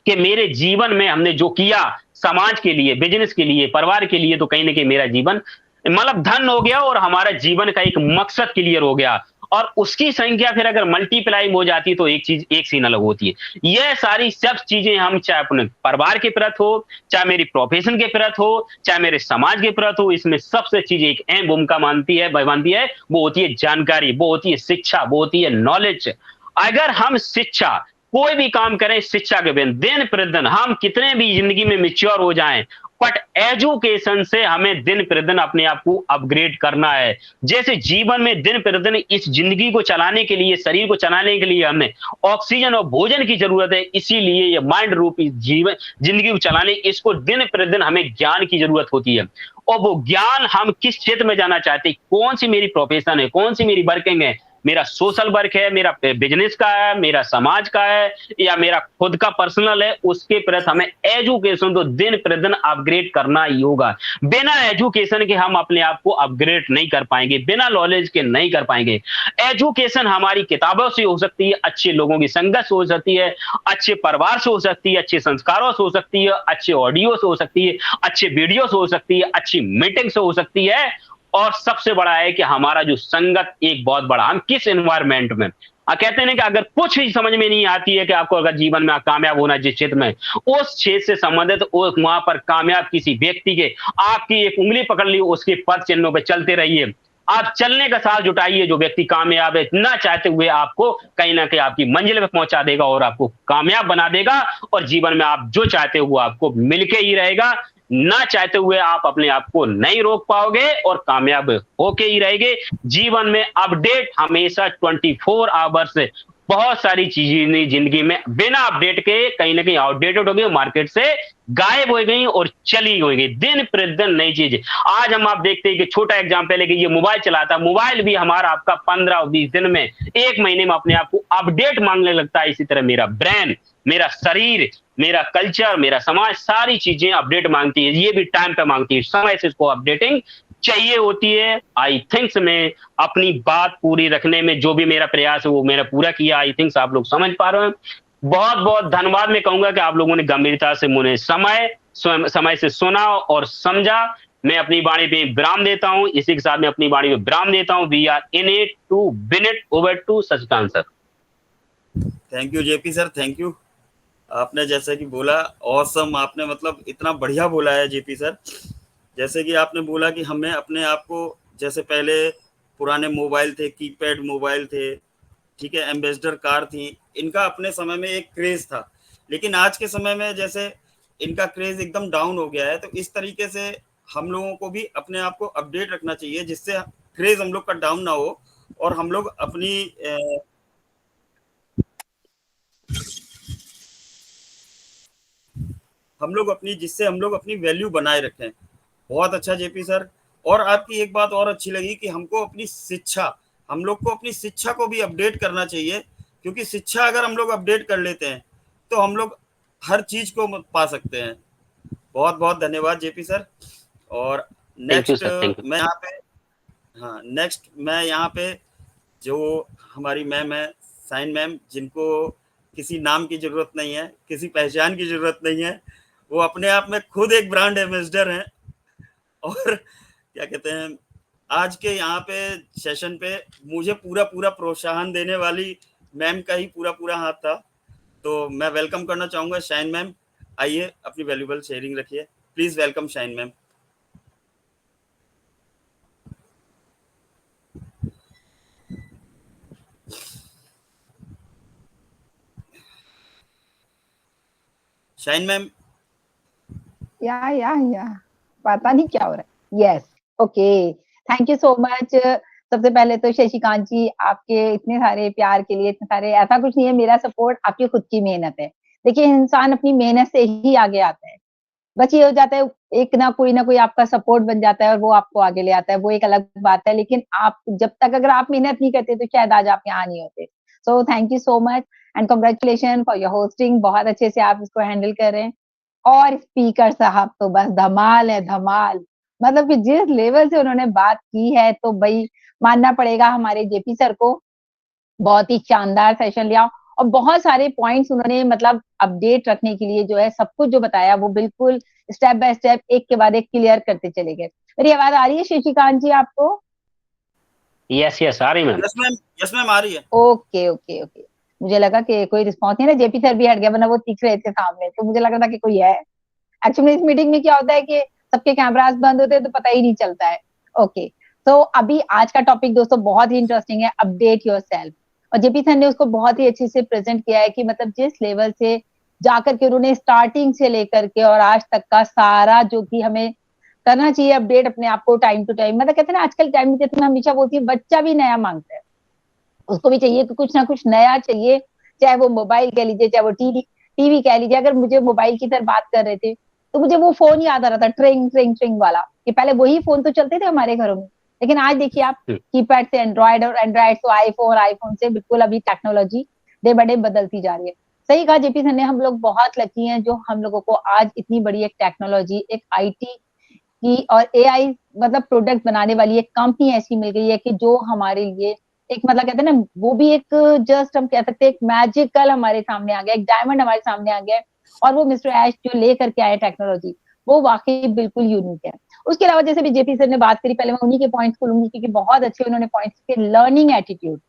कि मेरे जीवन में हमने जो किया समाज के लिए, बिजनेस के लिए, परिवार के लिए, तो कहीं ना कहीं मेरा जीवन मतलब धन हो गया और हमारा जीवन का एक मकसद क्लियर हो गया। और उसकी संख्या फिर अगर मल्टीप्लाई हो जाती है तो एक चीज एक सीन अलग होती है। यह सारी सब चीजें हम चाहे अपने परिवार के प्रति हो, चाहे मेरी प्रोफेशन के प्रति हो, चाहे मेरे समाज के प्रति हो, इसमें सबसे चीज एक अहम भूमिका मानती है, वो होती है जानकारी, वो होती है शिक्षा, वो होती है नॉलेज। अगर हम शिक्षा, कोई भी काम करें शिक्षा के बिना, दिन प्रतिदिन हम कितने भी जिंदगी में मैच्योर हो जाएं, बट एजुकेशन से हमें दिन प्रतिदिन अपने आप को अपग्रेड करना है। जैसे जीवन में दिन प्रतिदिन इस जिंदगी को चलाने के लिए, शरीर को चलाने के लिए हमें ऑक्सीजन और भोजन की जरूरत है, इसीलिए ये माइंड रूपी जीवन जिंदगी को चलाने, इसको दिन प्रतिदिन हमें ज्ञान की जरूरत होती है। और वो ज्ञान हम किस क्षेत्र में जाना चाहते हैं, कौन सी मेरी प्रोफेशन है, कौन सी मेरी वर्किंग है, मेरा सोशल वर्क है, मेरा बिजनेस का है, मेरा समाज का है, या मेरा खुद का पर्सनल है, उसके प्रति हमें एजुकेशन तो दिन प्रतिदिन अपग्रेड करना ही होगा। बिना एजुकेशन के हम अपने आप को अपग्रेड नहीं कर पाएंगे, बिना नॉलेज के नहीं कर पाएंगे। एजुकेशन हमारी किताबों से हो सकती है, अच्छे लोगों की संगत से हो सकती है, अच्छे परिवार से हो सकती है, अच्छे संस्कारों से हो सकती है, अच्छे ऑडियो से हो सकती है, अच्छे वीडियो से हो सकती है, अच्छी मीटिंग से हो सकती है। और सबसे बड़ा है कि हमारा जो संगत एक बहुत बड़ा, हम किस एनवायरमेंट में, कहते हैं ना कि अगर कुछ ही समझ में नहीं आती है कि आपको अगर जीवन में कामयाब होना जिस क्षेत्र में, उस क्षेत्र से संबंधित वहां पर कामयाब किसी व्यक्ति के आपकी एक उंगली पकड़ ली, उसके पद चिन्हों पे चलते रहिए। आप चलने का साथ जुटाइए, जो व्यक्ति कामयाब है ना चाहते हुए आपको कहीं ना कहीं आपकी मंजिल पे पहुंचा देगा और आपको कामयाब बना देगा, और जीवन में आप जो चाहते हो वो आपको मिलके ही रहेगा। ना चाहते हुए आप अपने आप को नहीं रोक पाओगे और कामयाब होके ही रहेंगे। जीवन में अपडेट हमेशा 24 आवर्स, बहुत सारी चीजें जिंदगी में बिना अपडेट के कहीं ना कहीं आउटडेटेड हो गई, मार्केट से गायब हो गई और चली हो गई। दिन प्रतिदिन नई चीज। आज हम आप देखते हैं कि छोटा एग्जांपल है कि ये मोबाइल चलाता, मोबाइल भी हमारा आपका 15-20 दिन में, 1 महीने में अपने आप को अपडेट मांगने लगता है। इसी तरह मेरा ब्रेन, मेरा शरीर, मेरा कल्चर, मेरा समाज, सारी चीजें अपडेट मांगती है। ये भी टाइम पे मांगती है, समय से इसको अपडेटिंग चाहिए होती है। आई थिंक्स में अपनी बात पूरी रखने में जो भी मेरा प्रयास है वो मैंने पूरा किया। आई थिंक्स आप लोग समझ पा रहे हैं। बहुत बहुत धन्यवाद मैं कहूंगा कि आप लोगों ने गंभीरता से मुझे समय से सुना और समझा। मैं अपनी वाणी पे विराम देता हूं। इसी के साथ मैं अपनी वाणी पे विराम देता हूं। We are in it to win it. Over to Shashikant sir. Thank you JP sir, thank you. आपने जैसे कि बोला, ऑसम, आपने मतलब इतना बढ़िया बोला है जेपी सर। जैसे कि आपने बोला कि हमें अपने आप को, जैसे पहले पुराने मोबाइल थे, कीपैड मोबाइल थे, ठीक है, एम्बेसडर कार थी, इनका अपने समय में एक क्रेज था। लेकिन आज के समय में जैसे इनका क्रेज एकदम डाउन हो गया है, तो इस तरीके से हम लोगों को भी अपने आप को अपडेट रखना चाहिए, जिससे क्रेज हम लोग का डाउन ना हो और हम लोग अपनी जिससे हम लोग अपनी वैल्यू बनाए रखें। बहुत अच्छा जेपी सर। और आपकी एक बात और अच्छी लगी कि हमको अपनी शिक्षा, हम लोग को अपनी शिक्षा को भी अपडेट करना चाहिए, क्योंकि शिक्षा अगर हम लोग अपडेट कर लेते हैं तो हम लोग हर चीज को पा सकते हैं। बहुत बहुत धन्यवाद जेपी सर। और thank you next sir. Thank you. मैं यहाँ पे, हाँ, नेक्स्ट मैं यहाँ पे जो हमारी मैम है, साइन मैम, जिनको किसी नाम की जरूरत नहीं है, किसी पहचान की जरूरत नहीं है, वो अपने आप में खुद एक ब्रांड एम्बेसडर हैं। और क्या कहते हैं, आज के यहाँ पे सेशन पे मुझे पूरा पूरा प्रोत्साहन देने वाली मैम का ही पूरा पूरा हाथ था। तो मैं वेलकम करना चाहूंगा शाइन मैम। आइए अपनी वैल्यूबल शेयरिंग रखिए। Please welcome shine ma'am. Shine ma'am. या पता नहीं क्या हो रहा है। Yes, okay, thank you so much. सबसे पहले तो शशिकांत जी, आपके इतने सारे प्यार के लिए, इतने सारे, ऐसा कुछ नहीं है, मेरा सपोर्ट आपकी खुद की मेहनत है। देखिए, इंसान अपनी मेहनत से ही आगे आता है। बस ये हो जाता है, एक ना कोई आपका सपोर्ट बन जाता है और वो आपको आगे ले आता है, वो एक अलग बात है। लेकिन आप जब तक अगर आप मेहनत नहीं करते तो शायद आज आप यहाँ नहीं होते। सो thank you so much and congratulation for your hosting. बहुत अच्छे से आप इसको हैंडल कर रहे हैं। और स्पीकर साहब तो बस धमाल है, धमाल। मतलब कि जिस लेवल से उन्होंने बात की है, तो भाई मानना पड़ेगा हमारे जेपी सर को। बहुत ही शानदार सेशन लिया और बहुत सारे पॉइंट्स उन्होंने मतलब अपडेट रखने के लिए जो है सब कुछ जो बताया वो बिल्कुल स्टेप बाय स्टेप एक के बाद एक क्लियर करते चले गए। मेरी आवाज आ रही है शशिकांत जी आपको? यस यस, आ रही ma'am. Yes ma'am, yes ma'am, आ रही है। ओके ओके ओके, मुझे लगा कि कोई रिस्पॉन्स नहीं है ना, जेपी सर भी हट गया, वरना वो दिख रहे थे सामने, तो मुझे लग रहा था कि कोई है। एक्चुअली इस मीटिंग में क्या होता है कि सबके कैमरास बंद होते हैं तो पता ही नहीं चलता है। ओके, तो अभी आज का टॉपिक दोस्तों बहुत ही इंटरेस्टिंग है, अपडेट योरसेल्फ। और जेपी सर ने उसको बहुत ही अच्छे से प्रेजेंट किया है कि मतलब जिस लेवल से जाकर के उन्होंने स्टार्टिंग से लेकर के और आज तक का सारा जो कि हमें करना चाहिए अपडेट अपने आप को टाइम टू टाइम। मतलब कहते हैं ना, आजकल टाइम, जैसे मैं हमेशा बोलती हूँ, बच्चा भी नया मांगता है, उसको भी चाहिए कि कुछ ना कुछ नया चाहिए। चाहे वो मोबाइल कह लीजिए, चाहे वो टीवी कह लीजिए। अगर मुझे मोबाइल की तरह बात कर रहे थे तो मुझे वो फोन याद आ रहा था, ट्रिंग ट्रिंग ट्रिंग वाला, कि पहले वही फोन तो चलते थे हमारे घरों में। लेकिन आज देखिए आप कीपैड से एंड्रॉइड और एंड्रॉइड से आईफोन और आईफोन से बिल्कुल अभी टेक्नोलॉजी डे बाय डे बदलती जा रही है। सही कहा जेपी सर ने, हम लोग बहुत लकी हैं जो हम लोगों को आज इतनी बड़ी एक टेक्नोलॉजी, एक आईटी की और एआई मतलब प्रोडक्ट बनाने वाली एक कंपनी ऐसी मिल गई है कि जो हमारे लिए एक मतलब कहते हैं ना, वो भी एक जस्ट हम कह सकते हैं एक मैजिकल हमारे सामने आ गया, एक डायमंड हमारे सामने आ गया है। और वो मिस्टर ऐश जो लेकर के आए टेक्नोलॉजी, वो वाकई बिल्कुल यूनिक है। उसके अलावा जैसे भी जेपी सर ने बात करी, पहले मैं उन्हीं के पॉइंट्स को लूंगी क्योंकि बहुत अच्छे उन्होंने पॉइंट्स के। लर्निंग एटीट्यूड,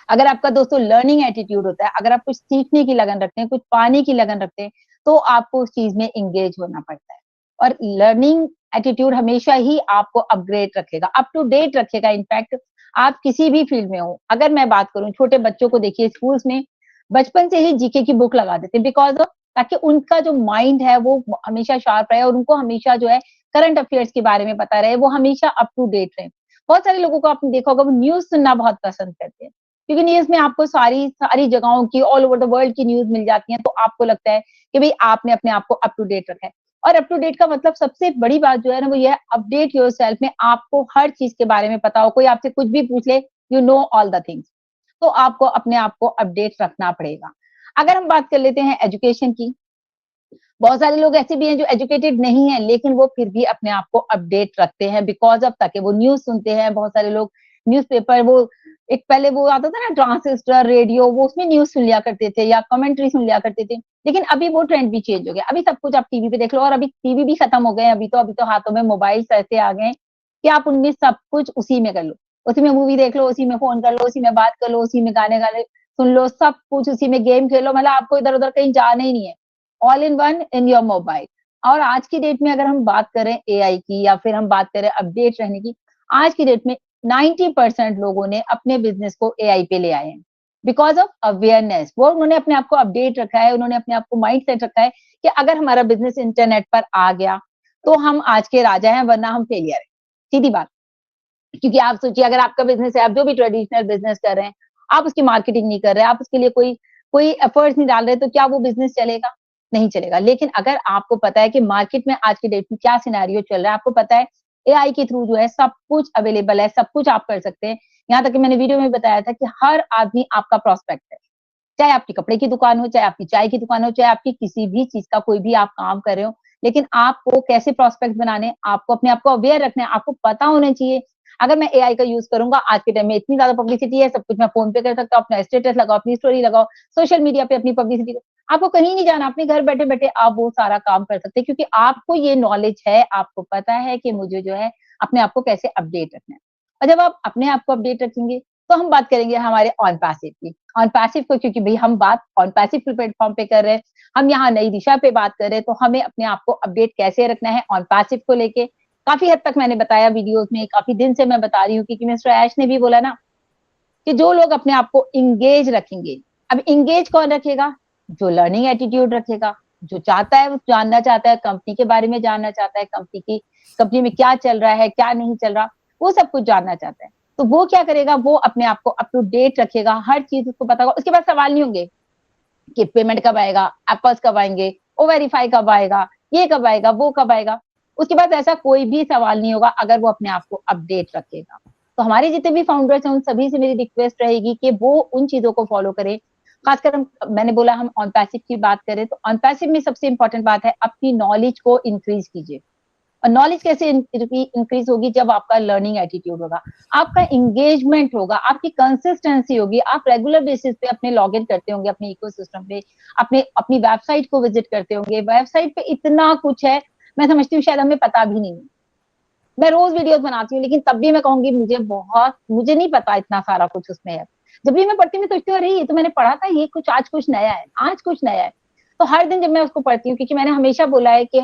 अगर आपका दोस्तों लर्निंग एटीट्यूड होता है, अगर आप कुछ सीखने की लगन रखते हैं, कुछ पाने की लगन रखते हैं, तो आपको उस चीज में एंगेज होना पड़ता है। और लर्निंग एटीट्यूड हमेशा ही आपको अपग्रेड रखेगा, अप टू डेट रखेगा। इनफैक्ट आप किसी भी फील्ड में हो, अगर मैं बात करूं छोटे बच्चों को देखिए स्कूल्स में बचपन से ही जीके की बुक लगा देते हैं, बिकॉज ऑफ ताकि उनका जो माइंड है वो हमेशा शार्प रहे और उनको हमेशा जो है करंट अफेयर्स के बारे में पता रहे, वो हमेशा अप टू डेट रहे। बहुत सारे लोगों को आपने देखा होगा वो न्यूज सुनना बहुत पसंद करते हैं, क्योंकि न्यूज में आपको सारी सारी जगहों की, ऑल ओवर द वर्ल्ड की न्यूज मिल जाती है, तो आपको लगता है कि भाई आपने अपने आप को अप टू डेट रखा है। और अप टू डेट का मतलब सबसे बड़ी बात जो है ना वो ये है, अपडेट योरसेल्फ में आपको हर चीज के बारे में पता हो, कोई आपसे कुछ भी पूछ ले, you know all the things, तो आपको अपने आप को अपडेट रखना पड़ेगा। अगर हम बात कर लेते हैं एजुकेशन की, बहुत सारे लोग ऐसे भी हैं जो एजुकेटेड नहीं है लेकिन वो फिर भी अपने आप को अपडेट रखते हैं, बिकॉज ऑफ ताकि वो न्यूज सुनते हैं। बहुत सारे लोग न्यूज़पेपर, वो एक पहले वो आता था ना ट्रांसिस्टर रेडियो, वो उसमें न्यूज सुन लिया करते थे या कमेंट्री सुन लिया करते थे, लेकिन अभी वो ट्रेंड भी चेंज हो गया। अभी सब कुछ आप टीवी पे देख लो, और अभी टीवी भी खत्म हो गए हैं, अभी तो हाथों में मोबाइल ऐसे आ गए कि आप उनमें सब कुछ उसी में कर लो, उसी में मूवी देख लो, उसी में फोन कर लो, उसी में बात कर लो, उसी में गाने गाने सुन लो, सब कुछ उसी में, गेम खेलो, मतलब आपको इधर उधर कहीं जाना ही नहीं है, all in one in your mobile. और आज की डेट में अगर हम बात करें एआई की या फिर हम बात करें अपडेट रहने की, आज की डेट में 90% लोगों ने अपने बिजनेस को एआई पे ले आए हैं, बिकॉज ऑफ अवेयरनेस। वो उन्होंने अपने आप को अपडेट रखा है, उन्होंने अपने आप को माइंड सेट रखा है कि अगर हमारा बिजनेस इंटरनेट पर आ गया तो हम आज के राजा हैं, वरना हम फेलियर है, सीधी बात। क्योंकि आप सोचिए, अगर आपका बिजनेस है, आप जो भी ट्रेडिशनल बिजनेस कर रहे हैं, आप उसकी मार्केटिंग नहीं कर रहे, आप उसके लिए कोई कोई एफर्ट्स नहीं डाल रहे, तो क्या वो बिजनेस चलेगा? नहीं चलेगा। लेकिन अगर आपको पता है कि मार्केट में आज के डेट में क्या सिनेरियो चल रहा है, आपको पता है एआई के थ्रू जो है सब कुछ अवेलेबल है, सब कुछ आप कर सकते हैं। यहाँ तक कि मैंने वीडियो में बताया था कि हर आदमी आपका प्रोस्पेक्ट है, चाहे आपकी कपड़े की दुकान हो, चाहे आपकी चाय की दुकान हो, चाहे आपकी किसी भी चीज का कोई भी आप काम कर रहे हो, लेकिन आपको कैसे प्रोस्पेक्ट बनाने, आपको अपने आप को अवेयर रखना है, आपको पता होना चाहिए। अगर मैं एआई का यूज करूंगा, आज के टाइम में इतनी ज्यादा पब्लिसिटी है, सब कुछ मैं फोन पे कर सकता हूँ, अपना स्टेटस लगाओ, अपनी स्टोरी लगाओ, सोशल मीडिया पे अपनी पब्लिसिटी, आपको कहीं नहीं जाना, अपने घर बैठे बैठे आप वो सारा काम कर सकते हैं, क्योंकि आपको ये नॉलेज है, आपको पता है कि मुझे जो है अपने आप को कैसे अपडेट रखना है। और जब आप अपने आप को अपडेट रखेंगे तो हम बात करेंगे हमारे ऑन पैसिव की। ऑन पैसिव को, क्योंकि भाई हम बात ऑन पैसिव प्लेटफॉर्म पे कर रहे हैं, हम यहाँ नई दिशा पे बात कर रहे हैं, तो हमें अपने आप को अपडेट कैसे रखना है ऑन पैसिव को लेके काफी हद तक मैंने बताया वीडियोस में, काफी दिन से मैं बता रही हूँ, क्योंकि मिस्टर ऐश ने भी बोला ना कि जो लोग अपने आप को इंगेज रखेंगे। अब इंगेज कौन रखेगा? जो लर्निंग एटीट्यूड रखेगा, जो चाहता है, वो जानना चाहता है, कंपनी के बारे में जानना चाहता है, कंपनी में क्या चल रहा है, क्या नहीं चल रहा, वो सब कुछ जानना चाहता है। तो वो क्या करेगा? वो अपने आप को अप टू डेट रखेगा, हर चीज उसको पता होगा। उसके बाद सवाल नहीं होंगे कि पेमेंट कब आएगा, एप्पल्स कब आएंगे, ओ वेरीफाई कब आएगा, ये कब आएगा, वो कब आएगा। उसके बाद ऐसा कोई भी सवाल नहीं होगा अगर वो अपने आप को अपडेट रखेगा। तो हमारे जितने भी फाउंडर्स हैं उन सभी से मेरी रिक्वेस्ट रहेगी कि वो उन चीजों को फॉलो करें। खासकर मैंने बोला हम ऑन पैसिव की बात करें, तो ऑन पैसिव में सबसे इंपॉर्टेंट बात है अपनी नॉलेज को इंक्रीज कीजिए। और नॉलेज कैसे इंक्रीज होगी? जब आपका लर्निंग एटीट्यूड होगा, आपका इंगेजमेंट होगा, आपकी कंसिस्टेंसी होगी, आप रेगुलर बेसिस पे अपने लॉग इन करते होंगे अपने इकोसिस्टम पे, अपनी वेबसाइट को विजिट करते होंगे। वेबसाइट पे इतना कुछ है, मैं समझती हूँ शायद हमें पता भी नहीं है। मैं रोज वीडियोस बनाती हूँ, लेकिन तब भी मैं कहूंगी मुझे नहीं पता इतना सारा कुछ उसमें है। जब भी मैं पढ़ती हूँ सोचती हूँ, अरे ये तो मैंने पढ़ा था, ये कुछ आज कुछ नया है, आज कुछ नया है। तो हर दिन जब मैं उसको पढ़ती हूँ, क्योंकि मैंने हमेशा बोला है कि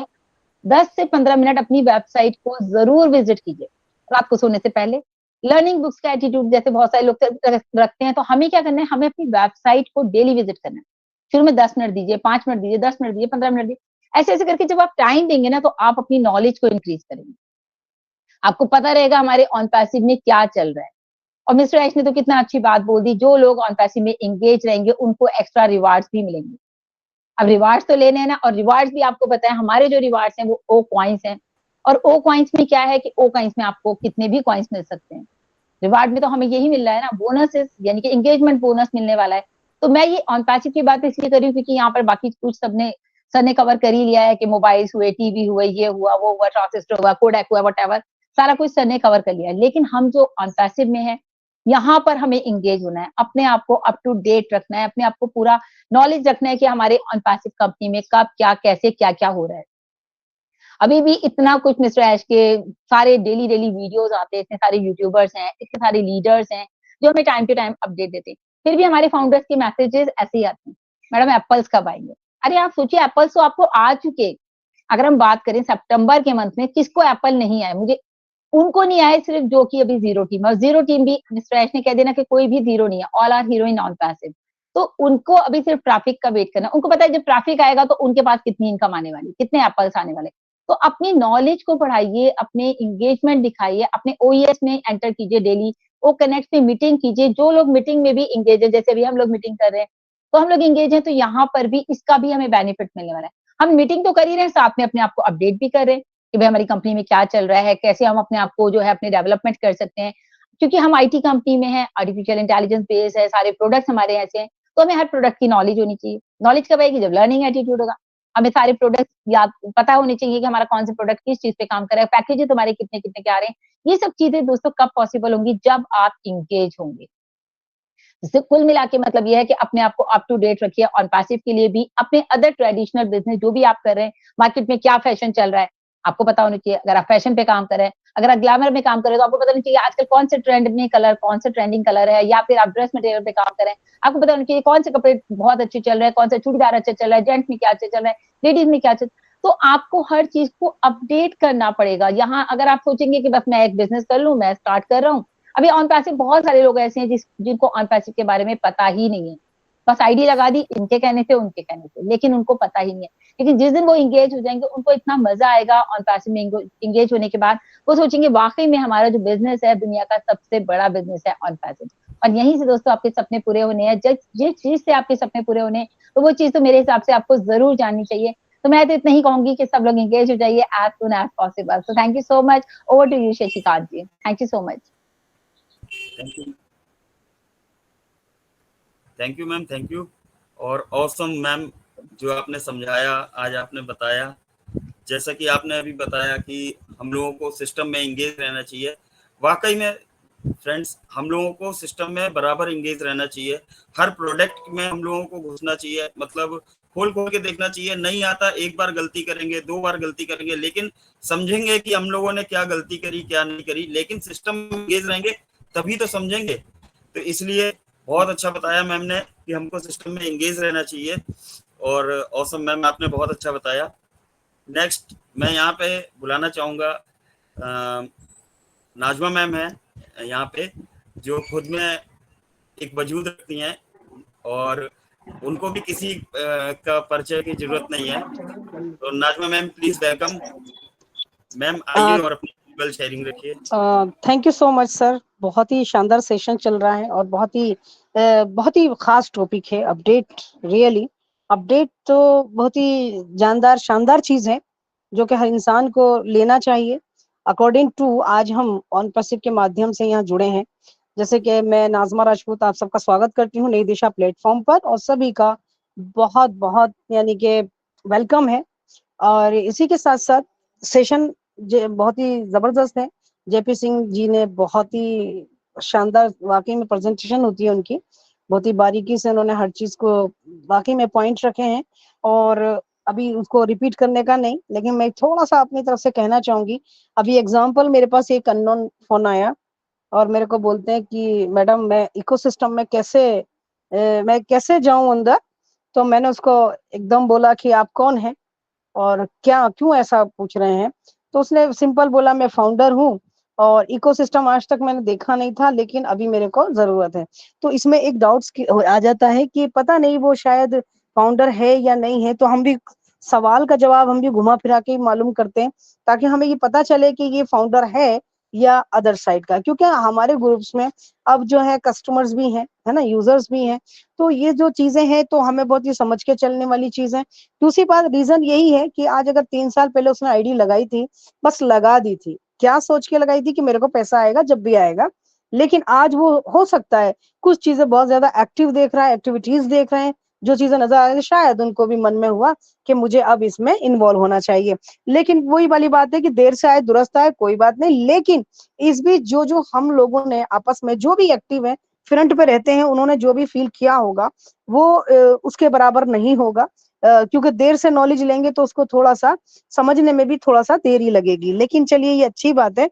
10 से 15 मिनट अपनी वेबसाइट को जरूर विजिट कीजिए रात को सोने से पहले। लर्निंग बुक्स का एटीट्यूड जैसे बहुत सारे लोग रखते हैं, तो हमें क्या करना है? हमें अपनी वेबसाइट को डेली विजिट करना है। शुरू में 10 मिनट दीजिए, 5 मिनट दीजिए, 10 मिनट दीजिए, 15 मिनट दीजिए, ऐसे ऐसे करके जब आप टाइम देंगे ना, तो आप अपनी नॉलेज को इंक्रीज करेंगे। आपको पता रहेगा हमारे ऑन पैसिव में क्या चल रहा है। और मिस्टर एच ने तो कितना अच्छी बात बोल दी, जो लोग ऑन पैसिव में एंगेज रहेंगे उनको एक्स्ट्रा रिवार्ड्स भी मिलेंगे। अब रिवार्ड्स तो लेने हैं ना, और रिवार्ड्स भी आपको पता है हमारे जो रिवार्ड्स हैं वो ओ कॉइन्स हैं। और ओ कॉइन्स में क्या है कि ओ कॉइन्स में आपको कितने भी कॉइन्स मिल सकते हैं। रिवार्ड में तो हमें यही मिल रहा है ना, बोनसेस यानी कि एंगेजमेंट बोनस मिलने वाला है। तो मैं ये ऑन पैसिव की बात इसलिए कर रही हूँ क्योंकि यहाँ पर बाकी कुछ सबने सर ने कवर कर ही लिया है कि मोबाइल्स हुए, टीवी हुए, ये हुआ, वो हुआ, ट्रांजिस्टर हुआ, कोडेक हुआ, वट सारा कुछ सर ने कवर कर लिया है। लेकिन हम जो ऑन पैसिव में है, यहाँ पर हमें इंगेज होना है, अपने आप को अप टू डेट रखना है, अपने आप को पूरा नॉलेज रखना है कि हमारे ऑन पैसिव कंपनी में कब क्या कैसे क्या क्या हो रहा है। अभी भी इतना कुछ मिस्टर ऐश के सारे डेली डेली वीडियोस आते हैं, इतने सारे यूट्यूबर्स हैं, इतने सारे लीडर्स हैं जो हमें टाइम टू टाइम अपडेट देते हैं। फिर भी हमारे फाउंडर्स के मैसेजेस ऐसे ही आते हैं, मैडम एप्पल्स कब आएंगे? अरे आप सोचिए, एप्पल्स तो आपको आ चुके। अगर हम बात करें सितंबर के मंथ में, किसको एप्पल नहीं आए? मुझे उनको नहीं आए सिर्फ जो कि अभी जीरो टीम, और जीरो टीम भी मिस्टर ऐश ने कह देना कि कोई भी जीरो नहीं है, all are hero in on passive. तो उनको अभी सिर्फ ट्रैफिक का वेट करना। उनको पता है जब ट्रैफिक आएगा तो उनके पास कितनी इनकम आने वाली, कितने एप्पल्स आने वाले। तो अपनी नॉलेज को बढ़ाइए, अपने इंगेजमेंट दिखाइए, अपने ओईएस में एंटर कीजिए, डेली ओ कनेक्ट में मीटिंग कीजिए। जो लोग मीटिंग में भी इंगेज है, जैसे अभी हम लोग मीटिंग कर रहे हैं तो हम लोग इंगेज हैं, तो यहाँ पर भी इसका भी हमें बेनिफिट मिलने वाला है। हम मीटिंग तो कर ही रहे हैं, साथ में अपने आप को अपडेट भी कर रहे हैं कि भाई हमारी कंपनी में क्या चल रहा है, कैसे हम अपने आप को जो है अपने डेवलपमेंट कर सकते हैं। क्योंकि हम आईटी कंपनी में है, आर्टिफिशियल इंटेलिजेंस बेस है, सारे प्रोडक्ट्स हमारे ऐसे हैं, तो हमें हर प्रोडक्ट की नॉलेज होनी चाहिए। नॉलेज कब आएगी? जब लर्निंग एटीट्यूड होगा। हमें सारे प्रोडक्ट याद पता होने चाहिए कि हमारा कौन सा प्रोडक्ट किस चीज पे काम कर रहा है, पैकेजेस हमारे कितने कितने के आ रहे हैं। ये सब चीजें दोस्तों कब पॉसिबल होंगी? जब आप इंगेज होंगे। इससे कुल मिला के मतलब ये है कि अपने आप को अप टू डेट रखिए, ऑन पैसिव के लिए भी, अपने अदर ट्रेडिशनल बिजनेस जो भी आप कर रहे हैं, मार्केट में क्या फैशन चल रहा है आपको पता होना चाहिए। अगर आप फैशन पे काम कर रहे हैं, अगर आप ग्लैमर में काम कर रहे हैं तो आपको पता होना चाहिए आजकल कौन से ट्रेंड में कलर, कौन सा ट्रेंडिंग कलर है। या फिर आप ड्रेस मटेरियल पे काम कर रहे हैं, आपको पता होना चाहिए कौन से कपड़े बहुत अच्छे चल रहे हैं, कौन सा चूड़ीदार अच्छा चल रहा है, जेंट्स में क्या अच्छा चल रहा है, लेडीज में क्या चल। तो आपको हर चीज को अपडेट करना पड़ेगा। यहाँ अगर आप सोचेंगे कि बस मैं एक बिजनेस कर लूं, मैं स्टार्ट कर रहा हूँ। अभी ऑन पैसिव बहुत सारे लोग ऐसे हैं जिनको ऑन पैसिव के बारे में पता ही नहीं है। बस आईडी लगा दी इनके कहने से, उनके कहने से, लेकिन उनको पता ही नहीं है। लेकिन जिस दिन वो इंगेज हो जाएंगे, उनको इतना मजा आएगा ऑन पैसिव में इंगेज होने के बाद, वो सोचेंगे वाकई में हमारा जो बिजनेस है दुनिया का सबसे बड़ा बिजनेस है ऑन पैसिव। और यहीं से दोस्तों आपके सपने पूरे होने हैं। जिस चीज से आपके सपने पूरे होने हैं, तो वो चीज तो मेरे हिसाब से आपको जरूर जाननी चाहिए। तो मैं तो इतना ही कहूंगी कि सब लोग इंगेज हो जाइए as soon as possible. So thank you so much. Over to you Shashikant ji. Thank you so much. Thank you ma'am, thank you. और ऑसम मैम, जो आपने समझाया, आज आपने बताया, जैसा कि आपने अभी बताया कि हम लोगों को सिस्टम में इंगेज रहना चाहिए। वाकई में फ्रेंड्स, हम लोगों को सिस्टम में बराबर इंगेज रहना चाहिए। हर प्रोडक्ट में हम लोगों को घुसना चाहिए, मतलब खोल खोल के देखना चाहिए। नहीं आता, एक बार गलती करेंगे, दो बार गलती करेंगे, लेकिन समझेंगे कि हम लोगों ने क्या गलती करी, क्या नहीं करी। लेकिन सिस्टम में इंगेज रहेंगे तभी तो समझेंगे। तो इसलिए बहुत अच्छा बताया मैम ने कि हमको सिस्टम में इंगेज रहना चाहिए। और ऑसम मैम, आपने बहुत अच्छा बताया। नेक्स्ट मैं यहाँ पे बुलाना चाहूँगा, नाजमा मैम है यहाँ पे, जो खुद में एक वजूद रखती हैं और उनको भी किसी का परिचय की जरूरत नहीं है। तो Najma ma'am, please welcome. Ma'am आइए और अपनी विजुअल शेयरिंग रखिए। Thank you so much sir. बहुत ही शानदार सेशन चल रहा है और बहुत ही खास टॉपिक है अपडेट। रियली अपडेट तो बहुत ही जानदार शानदार चीज है जो कि हर इंसान को लेना चाहिए। अकॉर्डिंग टू आज हम ऑन पैसिव के माध्यम से यहाँ जुड़े हैं। जैसे कि मैं नाजमा राजपूत आप सबका स्वागत करती हूँ नई दिशा प्लेटफॉर्म पर, और सभी का बहुत बहुत यानी कि वेलकम है। और इसी के साथ साथ सेशन बहुत ही जबरदस्त है। जेपी सिंह जी ने बहुत ही शानदार, वाकई में प्रेजेंटेशन होती है उनकी, बहुत ही बारीकी से उन्होंने हर चीज को वाकई में पॉइंट रखे हैं। और अभी उसको रिपीट करने का नहीं, लेकिन मैं थोड़ा सा अपनी तरफ से कहना चाहूंगी। अभी एग्जांपल, मेरे पास एक अननोन फोन आया और मेरे को बोलते हैं कि मैडम मैं इकोसिस्टम में मैं कैसे जाऊं अंदर। तो मैंने उसको एकदम बोला कि आप कौन हैं और क्यों ऐसा पूछ रहे हैं। तो उसने सिंपल बोला मैं फाउंडर हूँ और इकोसिस्टम आज तक मैंने देखा नहीं था, लेकिन अभी मेरे को जरूरत है। तो इसमें एक डाउट्स आ जाता है कि पता नहीं वो शायद फाउंडर है या नहीं है। तो हम भी सवाल का जवाब हम भी घुमा फिरा के मालूम करते हैं ताकि हमें ये पता चले कि ये फाउंडर है या अदर साइड का, क्योंकि हमारे ग्रुप्स में अब जो है कस्टमर्स भी हैं, है ना, यूजर्स भी हैं, तो ये जो चीजें हैं तो हमें बहुत ही समझ के चलने वाली चीज है। दूसरी बात, रीजन यही है कि आज अगर 3 साल पहले उसने आईडी लगाई थी, बस लगा दी थी, क्या सोच के लगाई थी कि मेरे को पैसा आएगा जब भी आएगा, लेकिन आज वो हो सकता है कुछ चीजें बहुत ज्यादा एक्टिव देख रहा है, एक्टिविटीज देख रहे हैं, जो चीजें नजर आ रही है, शायद उनको भी मन में हुआ कि मुझे अब इसमें इन्वॉल्व होना चाहिए। लेकिन वही वाली बात है कि देर से आए दुरुस्त आए, कोई बात नहीं, लेकिन इस बीच जो जो हम लोगों ने आपस में जो भी एक्टिव है, फ्रंट पे रहते हैं, उन्होंने जो भी फील किया होगा वो उसके बराबर नहीं होगा, क्योंकि देर से नॉलेज लेंगे तो उसको थोड़ा सा समझने में भी थोड़ा सा देरी लगेगी। लेकिन चलिए, ये अच्छी बात है।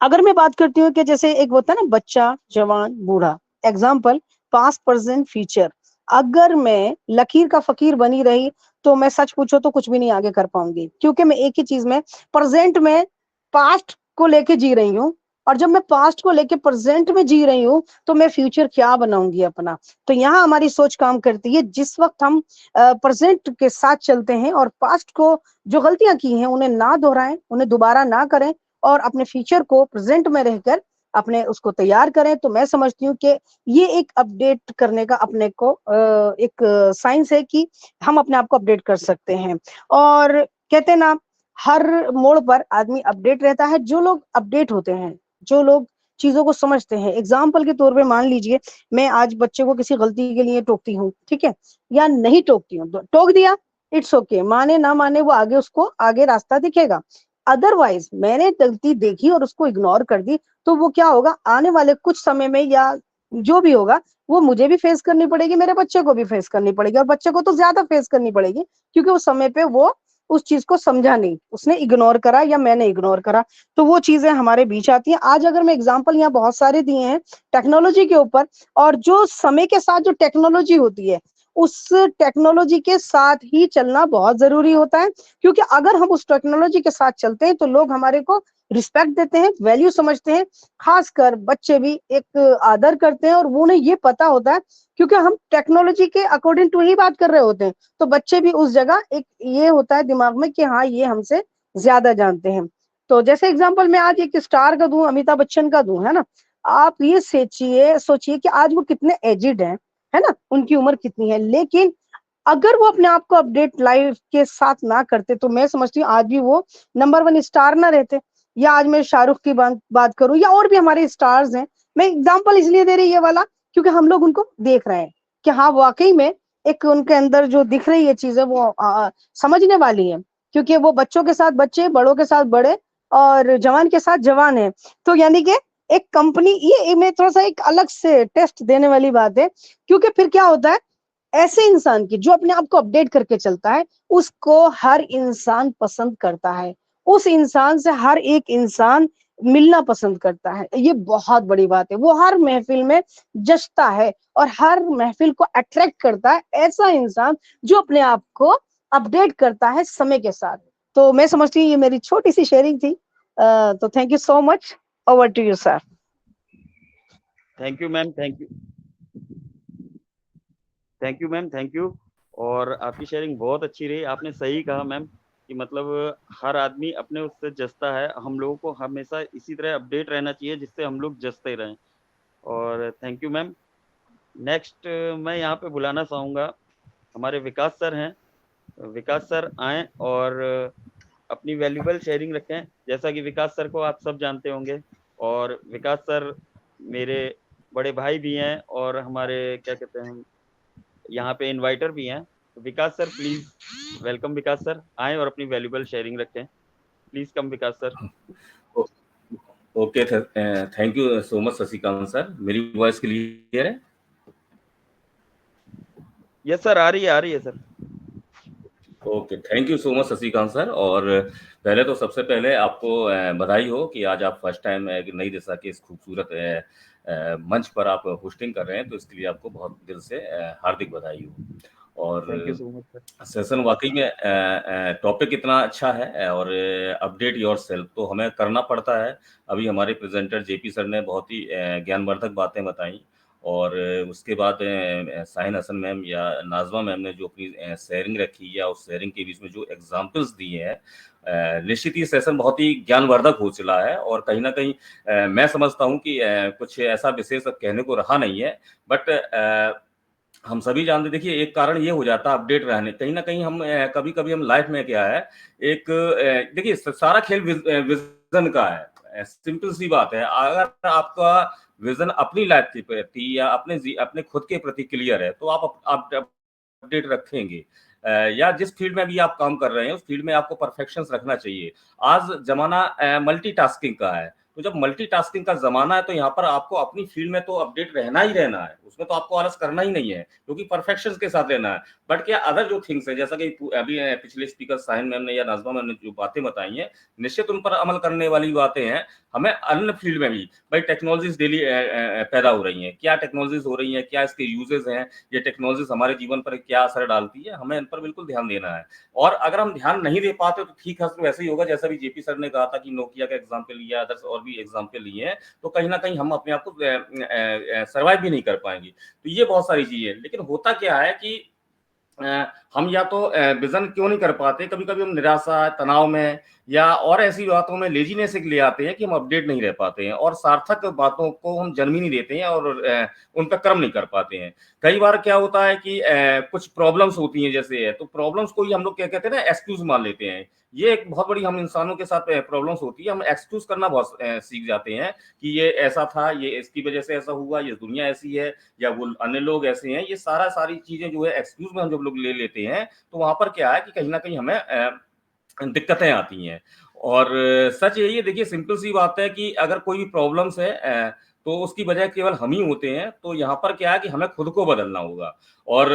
अगर मैं बात करती हूँ कि जैसे एक होता है ना, बच्चा, जवान, बूढ़ा, एग्जाम्पल पास्ट, प्रेजेंट, फ्यूचर, अगर मैं लकीर का फकीर बनी रही तो मैं सच पूछो तो कुछ भी नहीं आगे कर पाऊंगी, क्योंकि मैं एक ही चीज में, प्रेजेंट में पास्ट को लेके जी रही हूँ, और जब मैं पास्ट को लेके प्रेजेंट में जी रही हूँ तो मैं फ्यूचर क्या बनाऊंगी अपना। तो यहाँ हमारी सोच काम करती है। जिस वक्त हम प्रेजेंट के साथ चलते हैं और पास्ट को जो गलतियां की हैं उन्हें ना दोहराएं, उन्हें दोबारा ना करें, और अपने फ्यूचर को प्रेजेंट में रहकर अपने उसको तैयार करें, तो मैं समझती हूँ कि ये एक अपडेट करने का अपने को एक साइंस है कि हम अपने आप को अपडेट कर सकते हैं। और कहते हैं ना, हर मोड़ पर आदमी अपडेट रहता है। जो लोग अपडेट होते हैं, जो लोग चीजों को समझते हैं, एग्जाम्पल के तौर पे मान लीजिए मैं आज बच्चे को किसी गलती के लिए टोकती हूँ, ठीक है, या नहीं टोकती हूँ, टोक दिया, इट्स ओके, माने ना माने वो आगे, उसको आगे रास्ता दिखेगा। अदरवाइज मैंने गलती देखी और उसको इग्नोर कर दी, तो वो क्या होगा, आने वाले कुछ समय में या जो भी होगा वो मुझे भी फेस करनी पड़ेगी, मेरे बच्चे को भी फेस करनी पड़ेगी, और बच्चे को तो ज्यादा फेस करनी पड़ेगी, क्योंकि उस समय पे वो उस चीज को समझा नहीं, उसने इग्नोर करा या मैंने इग्नोर करा, तो वो चीजें हमारे बीच आती हैं। आज अगर मैं एग्जांपल यहाँ बहुत सारे दिए हैं टेक्नोलॉजी के ऊपर, और जो समय के साथ जो टेक्नोलॉजी होती है, उस टेक्नोलॉजी के साथ ही चलना बहुत जरूरी होता है, क्योंकि अगर हम उस टेक्नोलॉजी के साथ चलते हैं तो लोग हमारे को रिस्पेक्ट देते हैं, वैल्यू समझते हैं, खासकर बच्चे भी एक आदर करते हैं, और वो उन्हें ये पता होता है, क्योंकि हम टेक्नोलॉजी के अकॉर्डिंग टू ही बात कर रहे होते हैं, तो बच्चे भी उस जगह एक ये होता है दिमाग में कि हाँ, ये हमसे ज्यादा जानते हैं। तो जैसे एग्जाम्पल मैं आज एक स्टार का दूं, अमिताभ बच्चन का दूं, है ना, आप ये सोचिए सोचिए कि आज वो कितने एजिड हैं, है ना, उनकी उम्र कितनी है, लेकिन अगर वो अपने आप को अपडेट लाइफ के साथ ना करते तो मैं समझती हूँ आज भी वो नंबर 1 स्टार ना रहते। या आज मैं शाहरुख की बात करूं, या और भी हमारे स्टार्स हैं, मैं एग्जांपल इसलिए दे रही ये वाला क्योंकि हम लोग उनको देख रहे हैं कि हाँ, वाकई में एक उनके अंदर जो दिख रही है चीजें वो समझने वाली है, क्योंकि वो बच्चों के साथ बच्चे, बड़ों के साथ बड़े, और जवान के साथ जवान है। तो यानी कि एक कंपनी, ये मैं थोड़ा सा एक अलग से टेस्ट देने वाली बात है, क्योंकि फिर क्या होता है, ऐसे इंसान की जो अपने आप को अपडेट करके चलता है, उसको हर इंसान पसंद करता है, उस इंसान से हर एक इंसान मिलना पसंद करता है। ये बहुत बड़ी बात है। वो हर महफिल में जचता है और हर महफिल को अट्रैक्ट करता है ऐसा इंसान जो अपने आप को अपडेट करता है समय के साथ। तो मैं समझती हूँ ये मेरी छोटी सी शेयरिंग थी। तो thank you so much. Over to you sir. Thank you ma'am, thank you ma'am, thank you. और आपकी शेयरिंग बहुत अच्छी रही। आपने सही कहा मैम कि मतलब हर आदमी अपने उससे जसता है। हम लोगों को हमेशा इसी तरह अपडेट रहना चाहिए जिससे हम लोग जसते रहें। और थैंक यू मैम। नेक्स्ट मैं यहाँ पे बुलाना चाहूँगा, हमारे विकास सर हैं। विकास सर आएँ और अपनी वैल्यूबल शेयरिंग रखें। जैसा कि विकास सर को आप सब जानते होंगे, और विकास सर मेरे बड़े भाई भी हैं और हमारे क्या कहते हैं, यहाँ पे इनवाइटर भी हैं। तो Vikas sir please, welcome Vikas sir, आए और अपनी वैल्यूबल शेयरिंग रखें। Please come Vikas sir. Okay, thank you so much Shashikant sir. मेरी वॉइस क्लियर है? यस सर, आ रही है sir. Okay, thank you so much Shashikant sir. और पहले तो सबसे पहले आपको बधाई हो कि आज आप फर्स्ट टाइम एक नई दिशा के इस खूबसूरत मंच पर आप होस्टिंग कर रहे हैं, तो इसके लिए आपको बहुत दिल से हार्दिक बधाई हो। और thank you so much sir. Session वाकई में टॉपिक इतना अच्छा है, और अपडेट योरसेल्फ तो हमें करना पड़ता है। अभी हमारे प्रेजेंटर जेपी सर ने बहुत ही ज्ञानवर्धक बातें बताई, और उसके बाद साहिन हसन मैम या नाजमा मैम ने जो अपनी शेयरिंग रखी या उस शेयरिंग के बीच में जो एग्जाम्पल्स दिए हैं, निश्चित ही सेशन बहुत ही ज्ञानवर्धक हो चला है। और कहीं ना कहीं मैं समझता हूँ कि कुछ ऐसा विशेष अब कहने को रहा नहीं है, बट हम सभी जानते, देखिए एक कारण ये हो जाता है अपडेट रहने, कहीं ना कहीं हम कभी कभी हम लाइफ में क्या है, एक देखिए सारा खेल विजन का है। सिंपल सी बात है, अगर आपका विजन अपनी लाइफ के प्रति या अपने खुद के प्रति क्लियर है तो आप अपडेट रखेंगे। या जिस फील्ड में भी आप काम कर रहे हैं उस फील्ड में आपको परफेक्शन रखना चाहिए। आज जमाना मल्टीटास्किंग का है, तो जब मल्टीटास्किंग का जमाना है तो यहाँ पर आपको अपनी फील्ड में तो अपडेट रहना ही रहना है, उसमें तो आपको आलस करना ही नहीं है, क्योंकि परफेक्शन के साथ रहना है। बट क्या अदर जो थिंग्स है, जैसा कि अभी पिछले स्पीकर साहिन मैम ने या नाजमा मैम ने जो बातें बताई हैं, निश्चित उन पर अमल करने वाली बातें हैं। हमें अन्य फील्ड में भी भाई टेक्नोलॉजीज डेली पैदा हो रही हैं, क्या टेक्नोलॉजीज हो रही हैं, क्या इसके यूजेस हैं, ये टेक्नोलॉजीज हमारे जीवन पर क्या असर डालती है, हमें इन पर बिल्कुल ध्यान देना है। और अगर हम ध्यान नहीं दे पाते तो ठीक है, तो वैसे ही होगा जैसा भी जेपी सर ने कहा था कि नोकिया का एग्जाम्पल लिया, अदर्स और भी एग्जाम्पल लिए हैं, तो कहीं ना कहीं हम अपने आप को सर्वाइव भी नहीं कर पाएंगे। तो ये बहुत सारी चीजें हैं, लेकिन होता क्या है कि हम या तो विजन क्यों नहीं कर पाते, कभी कभी हम निराशा, तनाव में या और ऐसी बातों में लेजीनेस ले आते हैं कि हम अपडेट नहीं रह पाते हैं और सार्थक बातों को हम जन्म ही नहीं देते हैं और उन पर कर्म नहीं कर पाते हैं। कई बार क्या होता है कि कुछ प्रॉब्लम्स होती हैं, जैसे है तो प्रॉब्लम्स को ही हम लोग क्या कहते हैं ना, एक्सक्यूज मान लेते हैं। ये एक बहुत बड़ी हम इंसानों के साथ प्रॉब्लम्स होती है, हम एक्सक्यूज करना बहुत सीख जाते हैं कि ये ऐसा था, ये इसकी वजह से ऐसा हुआ, ये दुनिया ऐसी है या वो अन्य लोग ऐसे हैं, ये सारी चीजें जो है एक्सक्यूज में हम जब लोग ले लेते हैं तो वहां पर क्या है कि कहीं ना कहीं हमें दिक्कतें आती हैं। और सच यही है, देखिए सिंपल सी बात है कि अगर कोई भी प्रॉब्लम्स है तो उसकी वजह केवल हम ही होते हैं। तो यहाँ पर क्या है कि हमें खुद को बदलना होगा, और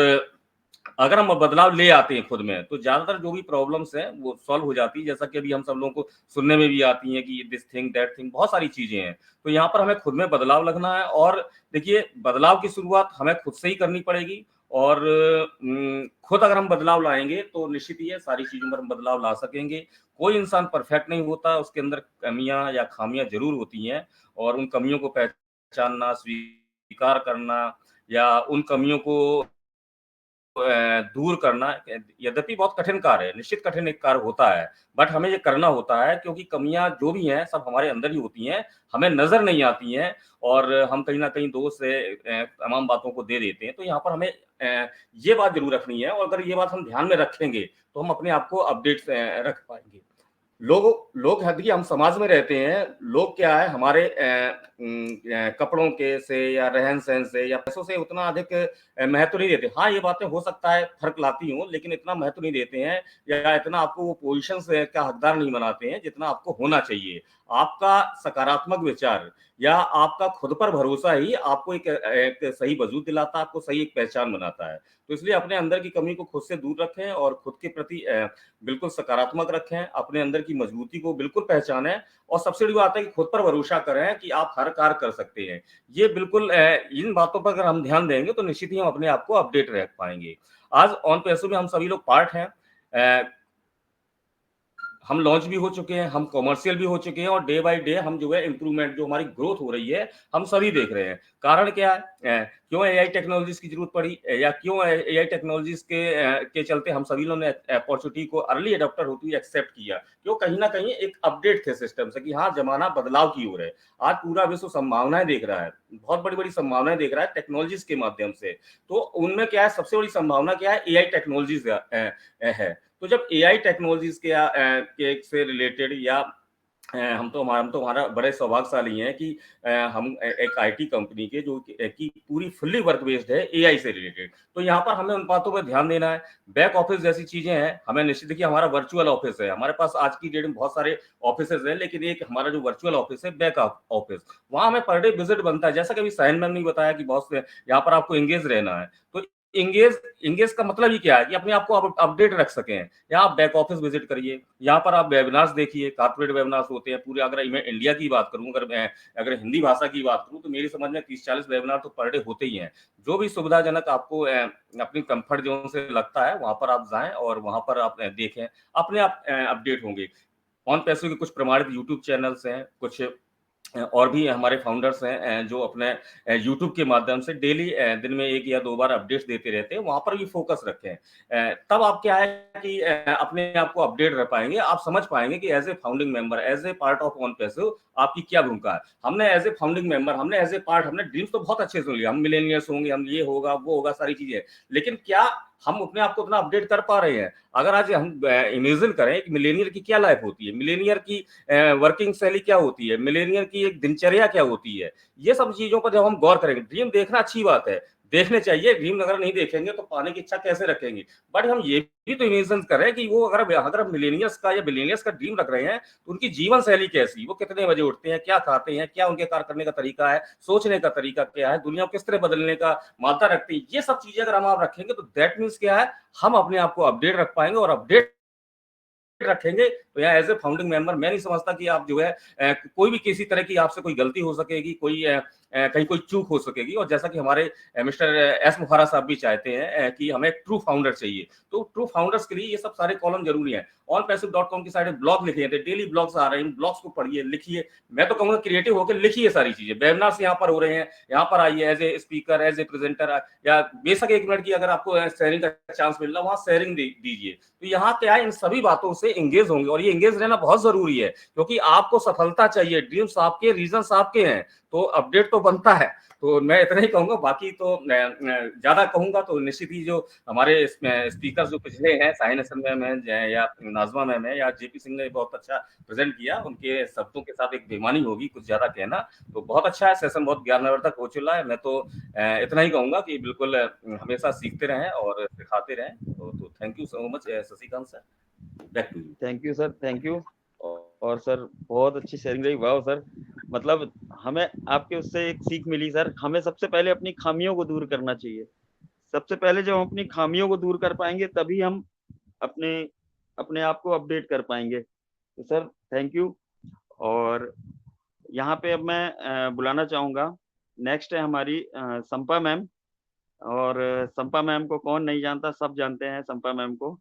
अगर हम बदलाव ले आते हैं खुद में तो ज्यादातर जो भी प्रॉब्लम्स हैं वो सॉल्व हो जाती है। जैसा कि अभी हम सब लोगों को सुनने में भी आती है कि दिस थिंग दैट थिंग, बहुत सारी चीजें हैं। तो यहाँ पर हमें खुद में बदलाव लगना है, और देखिए बदलाव की शुरुआत हमें खुद से ही करनी पड़ेगी। और खुद अगर हम बदलाव लाएंगे तो निश्चित ही है सारी चीजों पर हम बदलाव ला सकेंगे। कोई इंसान परफेक्ट नहीं होता, उसके अंदर कमियां या खामियां जरूर होती हैं, और उन कमियों को पहचानना, स्वीकार करना या उन कमियों को दूर करना यद्यपि बहुत कठिन कार्य है, निश्चित कठिन एक कार्य होता है, बट हमें ये करना होता है क्योंकि कमियां जो भी हैं सब हमारे अंदर ही होती हैं, हमें नजर नहीं आती हैं, और हम कहीं ना कहीं दोष से तमाम बातों को दे देते हैं। तो यहाँ पर हमें ये बात जरूर रखनी है, और अगर ये बात हम ध्यान में रखेंगे तो हम अपने आप को अपडेट रख पाएंगे। लोग देखिए हम समाज में रहते हैं, लोग क्या है हमारे कपड़ों के से या रहन सहन से या पैसों से उतना अधिक महत्व नहीं देते। हाँ, ये बातें हो सकता है फर्क लाती हूँ, लेकिन इतना महत्व नहीं देते हैं या इतना आपको वो पोजीशन से का हकदार नहीं बनाते हैं जितना आपको होना चाहिए। आपका सकारात्मक विचार या आपका खुद पर भरोसा ही आपको एक सही वजूद दिलाता है, आपको सही एक पहचान बनाता है। तो इसलिए अपने अंदर की कमी को खुद से दूर रखें और खुद के प्रति बिल्कुल सकारात्मक रखें, अपने अंदर की मजबूती को बिल्कुल पहचानें, और सबसे बड़ी बात है कि खुद पर भरोसा करें कि आप हर कार्य कर सकते हैं। ये बिल्कुल इन बातों पर अगर हम ध्यान देंगे तो निश्चित ही हम अपने आप को अपडेट रख पाएंगे। आज ऑन पैसों में हम सभी लोग पार्ट हैं, हम लॉन्च भी हो चुके हैं, हम कॉमर्शियल भी हो चुके हैं, और डे बाय डे हम जो है इंप्रूवमेंट, जो हमारी ग्रोथ हो रही है, हम सभी देख रहे हैं। कारण क्या है, क्यों एआई टेक्नोलॉजीज की जरूरत पड़ी, या क्यों एआई टेक्नोलॉजीज के चलते हम सभी लोगों ने अपॉर्चुनिटी को अर्ली एडॉप्टर होते हुए एक्सेप्ट किया। क्यों, कहीं ना कहीं एक अपडेट थे सिस्टम से कि हाँ जमाना बदलाव की ओर है। आज पूरा विश्व संभावनाएं देख रहा है, बहुत बड़ी बड़ी संभावनाएं देख रहा है टेक्नोलॉजीज के माध्यम से। तो उनमें क्या है, सबसे बड़ी संभावना क्या है, एआई टेक्नोलॉजीज है। तो जब एआई टेक्नोलॉजीज के से रिलेटेड या हम तो हमारा बड़े सौभाग्यशाली हैं कि हम एक आईटी कंपनी के जो की पूरी फुल्ली वर्क बेस्ड है एआई से रिलेटेड। तो यहाँ पर हमें उन बातों पर ध्यान देना है। बैक ऑफिस जैसी चीजें हैं, हमें निश्चित, देखिए हमारा वर्चुअल ऑफिस है, हमारे पास आज की डेट में बहुत सारे ऑफिस है, लेकिन एक हमारा जो वर्चुअल ऑफिस है बैक ऑफिस, वहां हमें पर डे विजिट बनता है। जैसा कि अभी साइन मैम ने बताया कि बहुत यहाँ पर आपको एंगेज रहना है। तो इंगेज का मतलब ही क्या है कि अपने आप को अपडेट रख सकें। यहाँ आप बैक ऑफिस विजिट करिए, यहाँ पर आप वेबिनार्स देखिए, कॉर्पोरेट वेबिनार्स होते हैं पूरे। अगर मैं इंडिया की बात करूं, अगर हिंदी भाषा की बात करूं, तो मेरी समझ में 30-40 वेबिनार तो पर डे होते ही हैं। जो भी सुविधाजनक आपको अपनी कंफर्ट जोन से लगता है वहां पर आप जाएं और वहां पर आप देखें, अपने आप अपडेट होंगे। ऑन पैसों के कुछ प्रमाणित यूट्यूब चैनल्स हैं, कुछ और भी हमारे फाउंडर्स हैं जो अपने यूट्यूब के माध्यम से डेली दिन में 1 या 2 बार अपडेट्स देते रहते हैं, वहाँ पर भी फोकस रखें। तब आप क्या है कि अपने आप को अपडेट रह पाएँगे, आप समझ पाएँगे कि as a founding member, as a part of OnPassive आपकी क्या भूमिका है। हमने एज़ ए फाउंडिंग मेंबर, हमने एज़ ए पार्ट, हमने ड्रीम्स तो बहुत अच्छे सुन लिए, हम मिलेनियर्स होंगे, हम ये होगा, वो होगा, सारी चीज़ें। लेकिन क्या हम अपने आप को उतना अपडेट कर पा रहे हैं? अगर आज हम इमेजिन करें कि मिलेनियर की क्या लाइफ होती है, मिलेनियर की वर्किंग शैली क्या होती है, मिलेनियर की एक दिनचर्या क्या होती है, ये सब चीजों पर जब हम गौर करेंगे, ड्रीम देखना अच्छी बात है, देखने चाहिए, ड्रीम अगर नहीं देखेंगे तो पाने की इच्छा कैसे रखेंगे। बट हम ये भी तो इमेजिन करें कि वो अगर मिलेनियर्स का या बिलियनियर्स का ड्रीम रख रहे हैं तो उनकी जीवन शैली कैसी, वो कितने बजे उठते हैं, क्या खाते हैं, क्या उनके कार्य करने का तरीका है, सोचने का तरीका क्या है, दुनिया को किस तरह बदलने का मादा रखती है, ये सब चीजें अगर हम आप रखेंगे तो दैट मीन्स क्या है, हम अपने आप को अपडेट रख पाएंगे। और अपडेट रखेंगे तो यहाँ एज ए फाउंडिंग मेंबर मैं नहीं समझता कि आप जो है कोई भी किसी तरह की आपसे कोई गलती हो सकेगी, कोई कहीं कोई चूक हो सकेगी। और जैसा कि हमारे मिस्टर एस मुखर्रा साहब भी चाहते हैं कि हमें ट्रू फाउंडर चाहिए, तो ट्रू फाउंडर्स के लिए ये सब सारे कॉलम जरूरी है। onpassive.com की साइड ब्लॉग लिखे थे, डेली ब्लॉग्स आ रहे हैं, ब्लॉग्स को पढ़िए, लिखिए। मैं तो कहूंगा क्रिएटिव होकर लिखिए सारी चीजें। वेबिनार्स यहाँ पर हो रहे हैं, यहाँ पर आइए as a speaker, as a presenter, या बेशक 1 मिनट की अगर आपको शेयरिंग का चांस मिल रहा है, वहाँ शेयरिंग दीजिए। तो यहाँ क्या है, इन सभी बातों से एंगेज होंगे, और ये एंगेज रहना बहुत जरूरी है, क्योंकि आपको सफलता चाहिए, ड्रीम्स आपके, रीजंस आपके हैं, तो अपडेट तो बनता है। तो मैं इतना ही कहूंगा, बाकी तो ज्यादा कहूंगा तो निश्चित ही जो हमारे स्पीकर जो पिछले हैं, साहिन हसन मैम है या नाजमा मैम है या जेपी सिंह ने बहुत अच्छा प्रेजेंट किया, उनके शब्दों के साथ एक बेईमानी होगी कुछ ज्यादा कहना। तो बहुत अच्छा है, सेशन बहुत ज्ञानवर्धक हो चुका है। मैं तो इतना ही कहूंगा कि बिल्कुल हमेशा सीखते रहें और सिखाते रहें। तो thank you so much Shashikant sir, back to you. Thank you sir, thank you. और सर बहुत अच्छी शेयरिंग रही, वाह सर। मतलब हमें आपके उससे एक सीख मिली सर, हमें सबसे पहले अपनी खामियों को दूर करना चाहिए। सबसे पहले जब हम अपनी खामियों को दूर कर पाएंगे तभी हम अपने आप को अपडेट कर पाएंगे। तो सर थैंक यू। और यहाँ पे अब मैं बुलाना चाहूँगा, नेक्स्ट है हमारी संपा मैम। और संपा मैम को कौन नहीं जानता, सब जानते हैं संपा मैम को,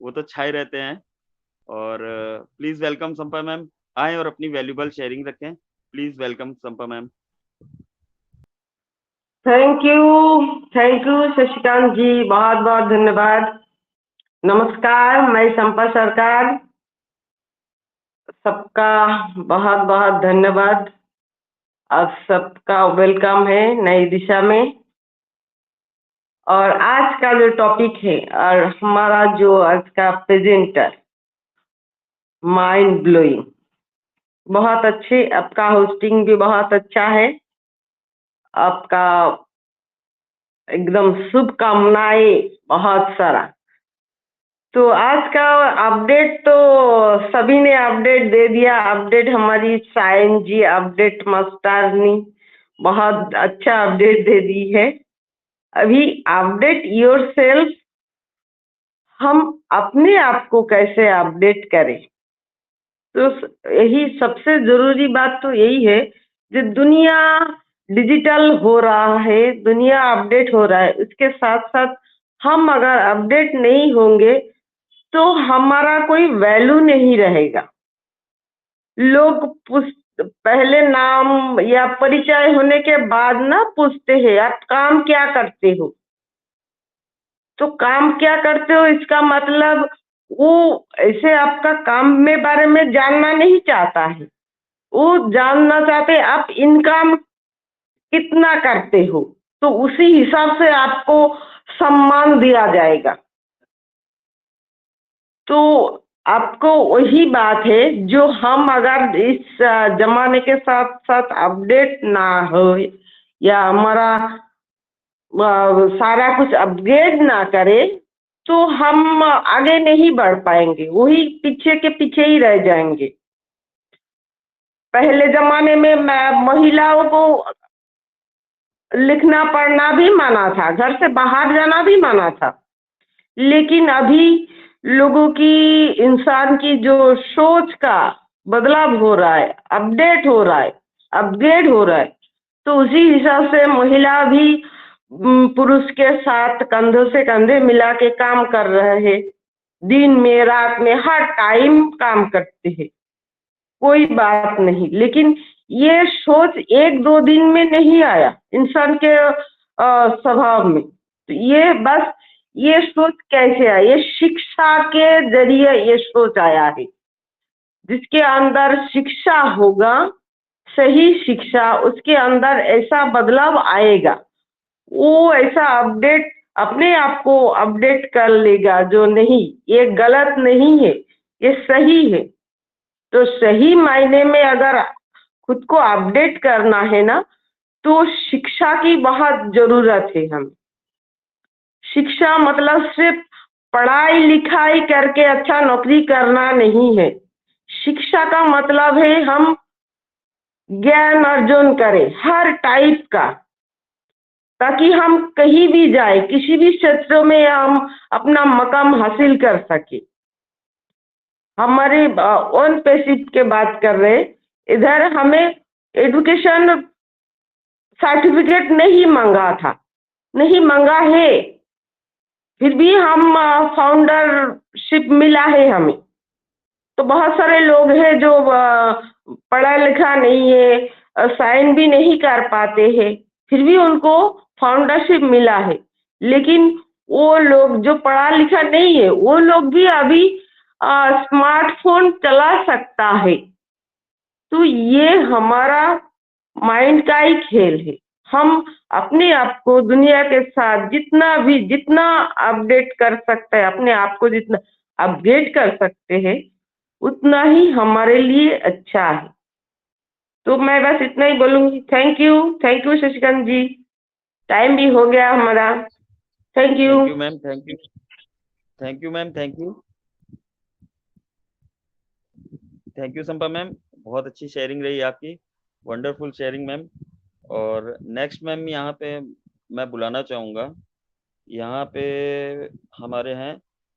वो तो छाए रहते हैं। और प्लीज वेलकम संपा मैम, आए और अपनी वैल्यूबल शेयरिंग रखें। Please welcome Sampa ma'am. Thank you Shashikant ji, बहुत बहुत धन्यवाद। नमस्कार, मैं संपा सरकार, सबका बहुत बहुत धन्यवाद। आप सबका वेलकम है नई दिशा में। और आज का जो टॉपिक है और हमारा जो आज का प्रेजेंटर, माइंड ब्लोइंग, बहुत अच्छे, आपका होस्टिंग भी बहुत अच्छा है, आपका एकदम शुभकामनाएं बहुत सारा। तो आज का अपडेट तो सभी ने अपडेट दे दिया। अपडेट हमारी साइन जी, अपडेट मास्टरनी बहुत अच्छा अपडेट दे दी है। अभी अपडेट योरसेल्फ, हम अपने आप को कैसे अपडेट करें, तो यही सबसे जरूरी बात तो यही है। जो दुनिया डिजिटल हो रहा है, दुनिया अपडेट हो रहा है, उसके साथ साथ हम अगर अपडेट नहीं होंगे तो हमारा कोई वैल्यू नहीं रहेगा। लोग पहले नाम या परिचय होने के बाद ना पूछते हैं आप काम क्या करते हो। तो काम क्या करते हो इसका मतलब वो ऐसे आपका काम में बारे में जानना नहीं चाहता है, वो जानना चाहते आप इनकम कितना करते हो, तो उसी हिसाब से आपको सम्मान दिया जाएगा। तो आपको वही बात है, जो हम अगर इस जमाने के साथ साथ अपडेट ना हो या हमारा सारा कुछ अपग्रेड ना करे, तो हम आगे नहीं बढ़ पाएंगे, वही पीछे के पीछे ही रह जाएंगे। पहले जमाने में महिलाओं को लिखना पढ़ना भी माना था, घर से बाहर जाना भी माना था। लेकिन अभी लोगों की, इंसान की जो सोच का बदलाव हो रहा है, अपडेट हो रहा है, अपग्रेड हो रहा है, तो उसी हिसाब से महिला भी पुरुष के साथ कंधों से कंधे मिला के काम कर रहे हैं। दिन में रात में हर टाइम काम करते हैं, कोई बात नहीं। लेकिन ये सोच 1-2 दिन में नहीं आया इंसान के स्वभाव में। तो ये बस ये सोच कैसे आया? ये शिक्षा के जरिए ये सोच आया है। जिसके अंदर शिक्षा होगा, सही शिक्षा, उसके अंदर ऐसा बदलाव आएगा, वो ऐसा अपडेट अपने आप को अपडेट कर लेगा। जो नहीं, ये गलत नहीं है, ये सही है। तो सही मायने में अगर खुद को अपडेट करना है ना, तो शिक्षा की बहुत जरूरत है हमें। शिक्षा मतलब सिर्फ पढ़ाई लिखाई करके अच्छा नौकरी करना नहीं है। शिक्षा का मतलब है हम ज्ञान अर्जन करें हर टाइप का, ताकि हम कहीं भी जाए, किसी भी क्षेत्र में हम अपना मकाम हासिल कर सके। हमारे ओन पेशिप के बात कर रहे, इधर हमें एजुकेशन सर्टिफिकेट नहीं मांगा था, नहीं मांगा है, फिर भी हम फाउंडरशिप मिला है हमें। तो बहुत सारे लोग हैं जो पढ़ा लिखा नहीं है, साइन भी नहीं कर पाते हैं, फिर भी उनको फाउंडरशिप मिला है। लेकिन वो लोग जो पढ़ा लिखा नहीं है, वो लोग भी अभी स्मार्टफोन चला सकता है। तो ये हमारा माइंड का ही खेल है। हम अपने आप को दुनिया के साथ जितना अपडेट कर सकते हैं, अपने आप को जितना अपडेट कर सकते हैं, उतना ही हमारे लिए अच्छा है। तो मैं बस इतना ही बोलूंगी। Thank you Shashikant ji, time भी हो गया हमारा। Thank you. Thank you ma'am, thank you, thank you ma'am, thank you, thank you Sampa ma'am, बहुत अच्छी शेयरिंग रही आपकी, वंडरफुल शेयरिंग मैम। और नेक्स्ट मैम यहाँ पे मैं बुलाना चाहूँगा, यहाँ पे हमारे हैं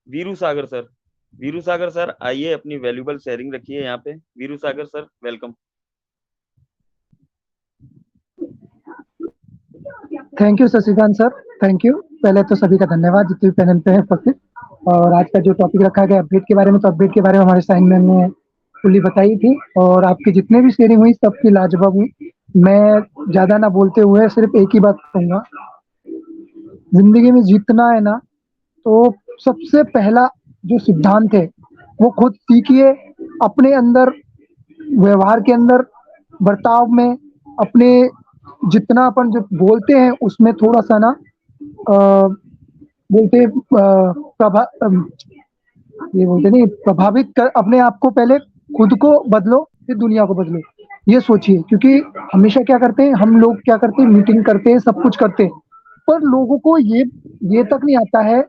वीरू सागर सर। वीरू सागर सर आइए, अपनी वैल्यूबल शेयरिंग रखिए यहाँ पे। Veeru Sagar sir, welcome. Thank you Shashikant sir, thank you. पहले तो सभी का धन्यवाद जितने भी पैनल पे हैं उपस्थित। और आज का जो टॉपिक रखा गया अपडेट के बारे में, तो अपडेट के बारे में हमारे साइन मैम ने फुल्ली बताई थी, और आपकी जितने भी शेयरिंग हुई सबकी लाजवाब हुई। मैं ज्यादा ना बोलते हुए सिर्फ एक ही बात कहूंगा, जिंदगी में जीतना है ना, तो सबसे पहला जो सिद्धांत है वो खुद सीखिए। अपने अंदर, व्यवहार के अंदर, बर्ताव में, अपने जितना अपन जो बोलते हैं उसमें थोड़ा सा ना बोलते ये बोलते नहीं, प्रभावित कर अपने आप को। पहले खुद को बदलो, फिर दुनिया को बदलो, ये सोचिए। क्योंकि हमेशा क्या करते हैं हम लोग, क्या करते हैं, मीटिंग करते हैं, सब कुछ करते हैं, पर लोगों को ये तक नहीं आता है।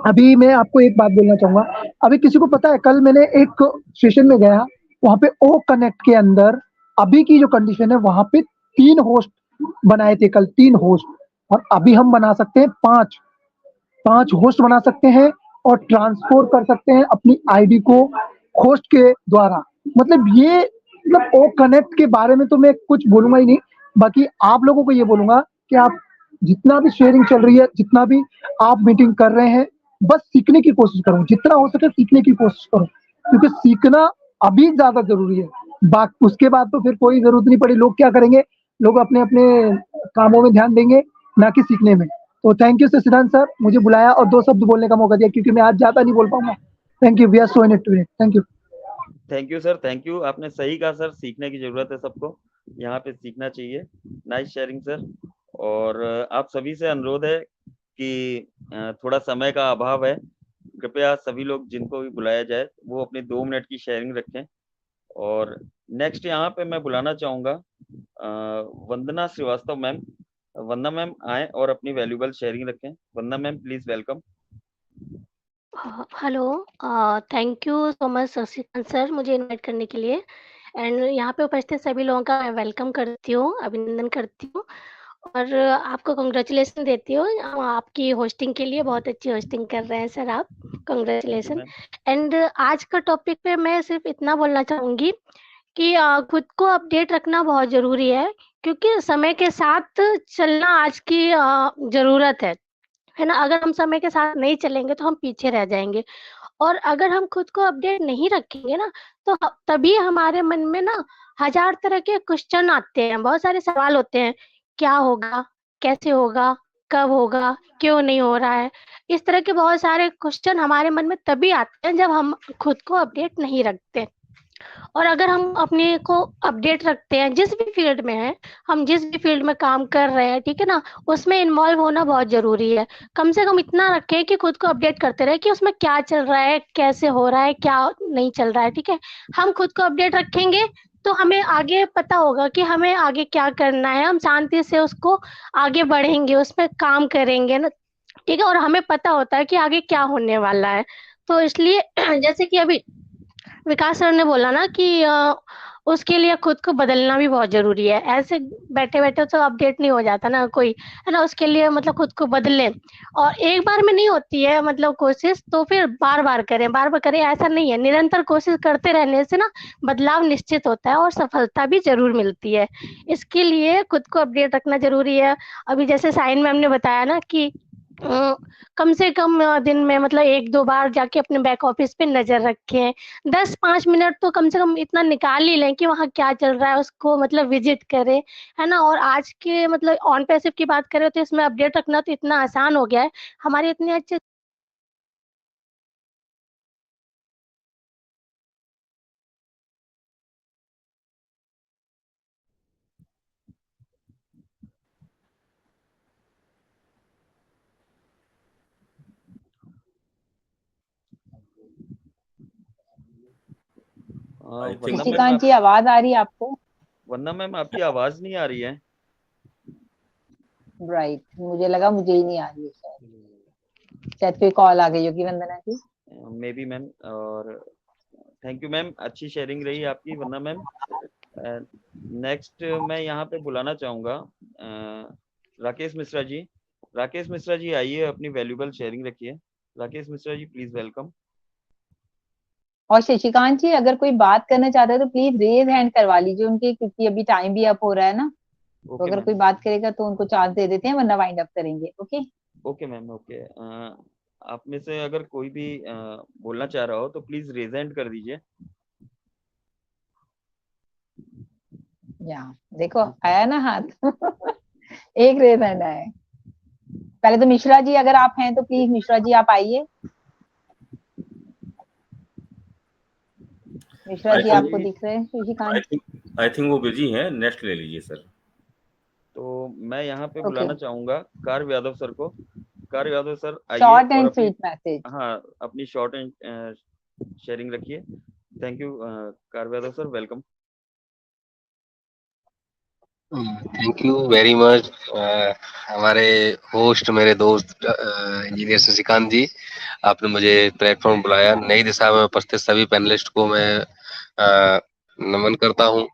अभी मैं आपको एक बात बोलना चाहूंगा। अभी किसी को पता है, कल मैंने एक स्टेशन में गया, वहां पे ओ कनेक्ट के अंदर अभी की जो कंडीशन है, वहां पे 3 होस्ट बनाए थे कल, 3 होस्ट, और अभी हम बना सकते हैं 5 होस्ट बना सकते हैं, और ट्रांसफर कर सकते हैं अपनी आईडी को होस्ट के द्वारा। मतलब ये, मतलब ओ कनेक्ट के बारे में तो मैं कुछ बोलूंगा ही नहीं। बाकी आप लोगों को ये बोलूंगा कि आप जितना भी शेयरिंग चल रही है, जितना भी आप मीटिंग कर रहे हैं, बस सीखने की कोशिश करो, जितना हो सके सीखने की कोशिश करो, क्योंकि सीखना अभी ज्यादा जरूरी है। उसके बाद तो फिर कोई जरूरत नहीं पड़ी। लोग क्या करेंगे, लोग अपने अपने कामों में ध्यान देंगे, ना कि सीखने में। तो थैंक यू सिद्धांत सर, मुझे बुलाया और 2 शब्द बोलने का मौका दिया, क्योंकि मैं आज ज्यादा नहीं बोल पाऊंगा। Thank you, we are so in it today. Thank you. Thank you sir, thank you, आपने सही कहा सर, सीखने की जरूरत है सबको, यहाँ पे सीखना चाहिए। Nice sharing sir. और आप सभी से अनुरोध है कि थोड़ा समय का अभाव है, कृपया सभी लोग जिनको भी बुलाया जाए वो अपने 2 मिनट की शेयरिंग रखें। और नेक्स्ट यहाँ पे मैं बुलाना चाहूँगा वंदना श्रीवास्तव मैम। वंदना मैम आए और अपनी वैल्यूबल शेयरिंग रखें। Vandana ma'am, please welcome. Hello, thank you so much Shashikant sir, मुझे इनवाइट करने के लिए। एंड यहाँ पे उपस्थित सभी लोगों का मैं वेलकम करती हूँ, अभिनंदन करती हूँ, और आपको कांग्रेचुलेशन देती हूँ। आपकी होस्टिंग के लिए बहुत अच्छी होस्टिंग कर रहे हैं सर आप, कांग्रेचुलेशन। एंड आज का टॉपिक पे मैं सिर्फ इतना बोलना चाहूँगी कि खुद को अपडेट रखना बहुत ज़रूरी है, क्योंकि समय के साथ चलना आज की ज़रूरत है ना? अगर हम समय के साथ नहीं चलेंगे तो हम पीछे रह जाएँगे, और अगर हम खुद को अपडेट नहीं रखेंगे ना, तो तभी हमारे मन में ना हजार तरह के क्वेश्चन आते हैं, बहुत सारे सवाल होते हैं, क्या होगा, कैसे होगा, कब होगा, क्यों नहीं हो रहा है। इस तरह के बहुत सारे क्वेश्चन हमारे मन में तभी आते हैं जब हम खुद को अपडेट नहीं रखते। और अगर हम अपने को अपडेट रखते हैं, जिस भी फील्ड में है, हम जिस भी फील्ड में काम कर रहे हैं, ठीक है ना, उसमें इन्वॉल्व होना बहुत जरूरी है। कम से कम इतना रखें कि खुद को अपडेट करते रहे कि उसमें क्या चल रहा है, कैसे हो रहा है, क्या नहीं चल रहा है। ठीक है, हम खुद को अपडेट रखेंगे तो हमें आगे पता होगा कि हमें आगे क्या करना है, हम शांति से उसको आगे बढ़ेंगे, उसमें काम करेंगे ना। ठीक है, और हमें पता होता है कि आगे क्या होने वाला है। तो इसलिए जैसे कि अभी विकास सर ने बोला ना कि उसके लिए खुद को बदलना भी बहुत ज़रूरी है। ऐसे बैठे-बैठे तो अपडेट नहीं हो जाता ना कोई, है ना? उसके लिए मतलब खुद को बदलें, और एक बार में नहीं होती है मतलब कोशिश, तो फिर बार-बार करें, ऐसा नहीं है। निरंतर कोशिश करते रहने से ना बदलाव निश्चित होता है और सफलता भी ज़रूर मिलती है। इसके लिए खुद को अपडेट रखना ज़रूरी है। अभी जैसे साइन मैम ने बताया ना कि कम से कम दिन में मतलब 1-2 बार जाके अपने बैक ऑफिस पे नज़र रखें। 10-5 मिनट तो कम से कम इतना निकाल ही लें कि वहाँ क्या चल रहा है उसको मतलब विज़िट करें, है ना? और आज के मतलब ऑन पैसिव की बात करें तो इसमें अपडेट रखना तो इतना आसान हो गया है। हमारे इतने अच्छे I think Vandana ma'am Shashikant ji, आवाज आ रही है आपको? वंदना मैम आपकी आवाज नहीं आ रही है। राइट, मुझे लगा मुझे ही नहीं आ रही है, शायद कोई कॉल आ गई होगी वंदना की। May be ma'am. और थैंक यू मैम, अच्छी शेयरिंग रही आपकी वंदना मैम। नेक्स्ट मैं यहाँ पे बुलाना चाहूँगा राकेश मिश्रा जी। राकेश मिश्रा जी आइए, अपनी वैल्यूबल शेयरिंग रखिए। Rakesh Mishra ji please welcome. और शशिकांत जी, अगर कोई बात करना चाहता है तो प्लीज रेज हैंड करवा लीजिए उनके, क्योंकि अभी टाइम भी अप हो रहा है ना। तो ओके अगर मैम। कोई बात करेगा तो उनको चांस दे देते हैं, वरना वाइंड अप करेंगे। ओके। Okay ma'am okay. आप में से अगर कोई भी बोलना चाह रहा हो तो प्लीज रेज हैंड कर दीजिए। या देखो, आया ना हाथ। एक रेज हैंड आया है। पहले तो मिश्रा जी अगर आप हैं तो प्लीज मिश्रा जी आप आइए। मिश्रा आई जी थिंक आपको दिख रहे हैं आई शशिकांत? थिंक आई थिंक वो बिजी हैं, नेक्स्ट ले लीजिए सर। तो मैं यहाँ पे ओके। बुलाना चाहूंगा कार्व यादव सर को। कार्व यादव सर आइए शॉर्ट और एंड अपनी, स्वीट मैसेज। हाँ, अपनी शॉर्ट एंड शेयरिंग रखिए। Thank you curve Yadav sir, welcome. Thank you very much हमारे होस्ट, मेरे दोस्त इंजीनियर शशिकांत जी, आपने मुझे प्लेटफॉर्म बुलाया। नई दिशा में उपस्थित सभी पैनलिस्ट को मैं नमन करता हूं।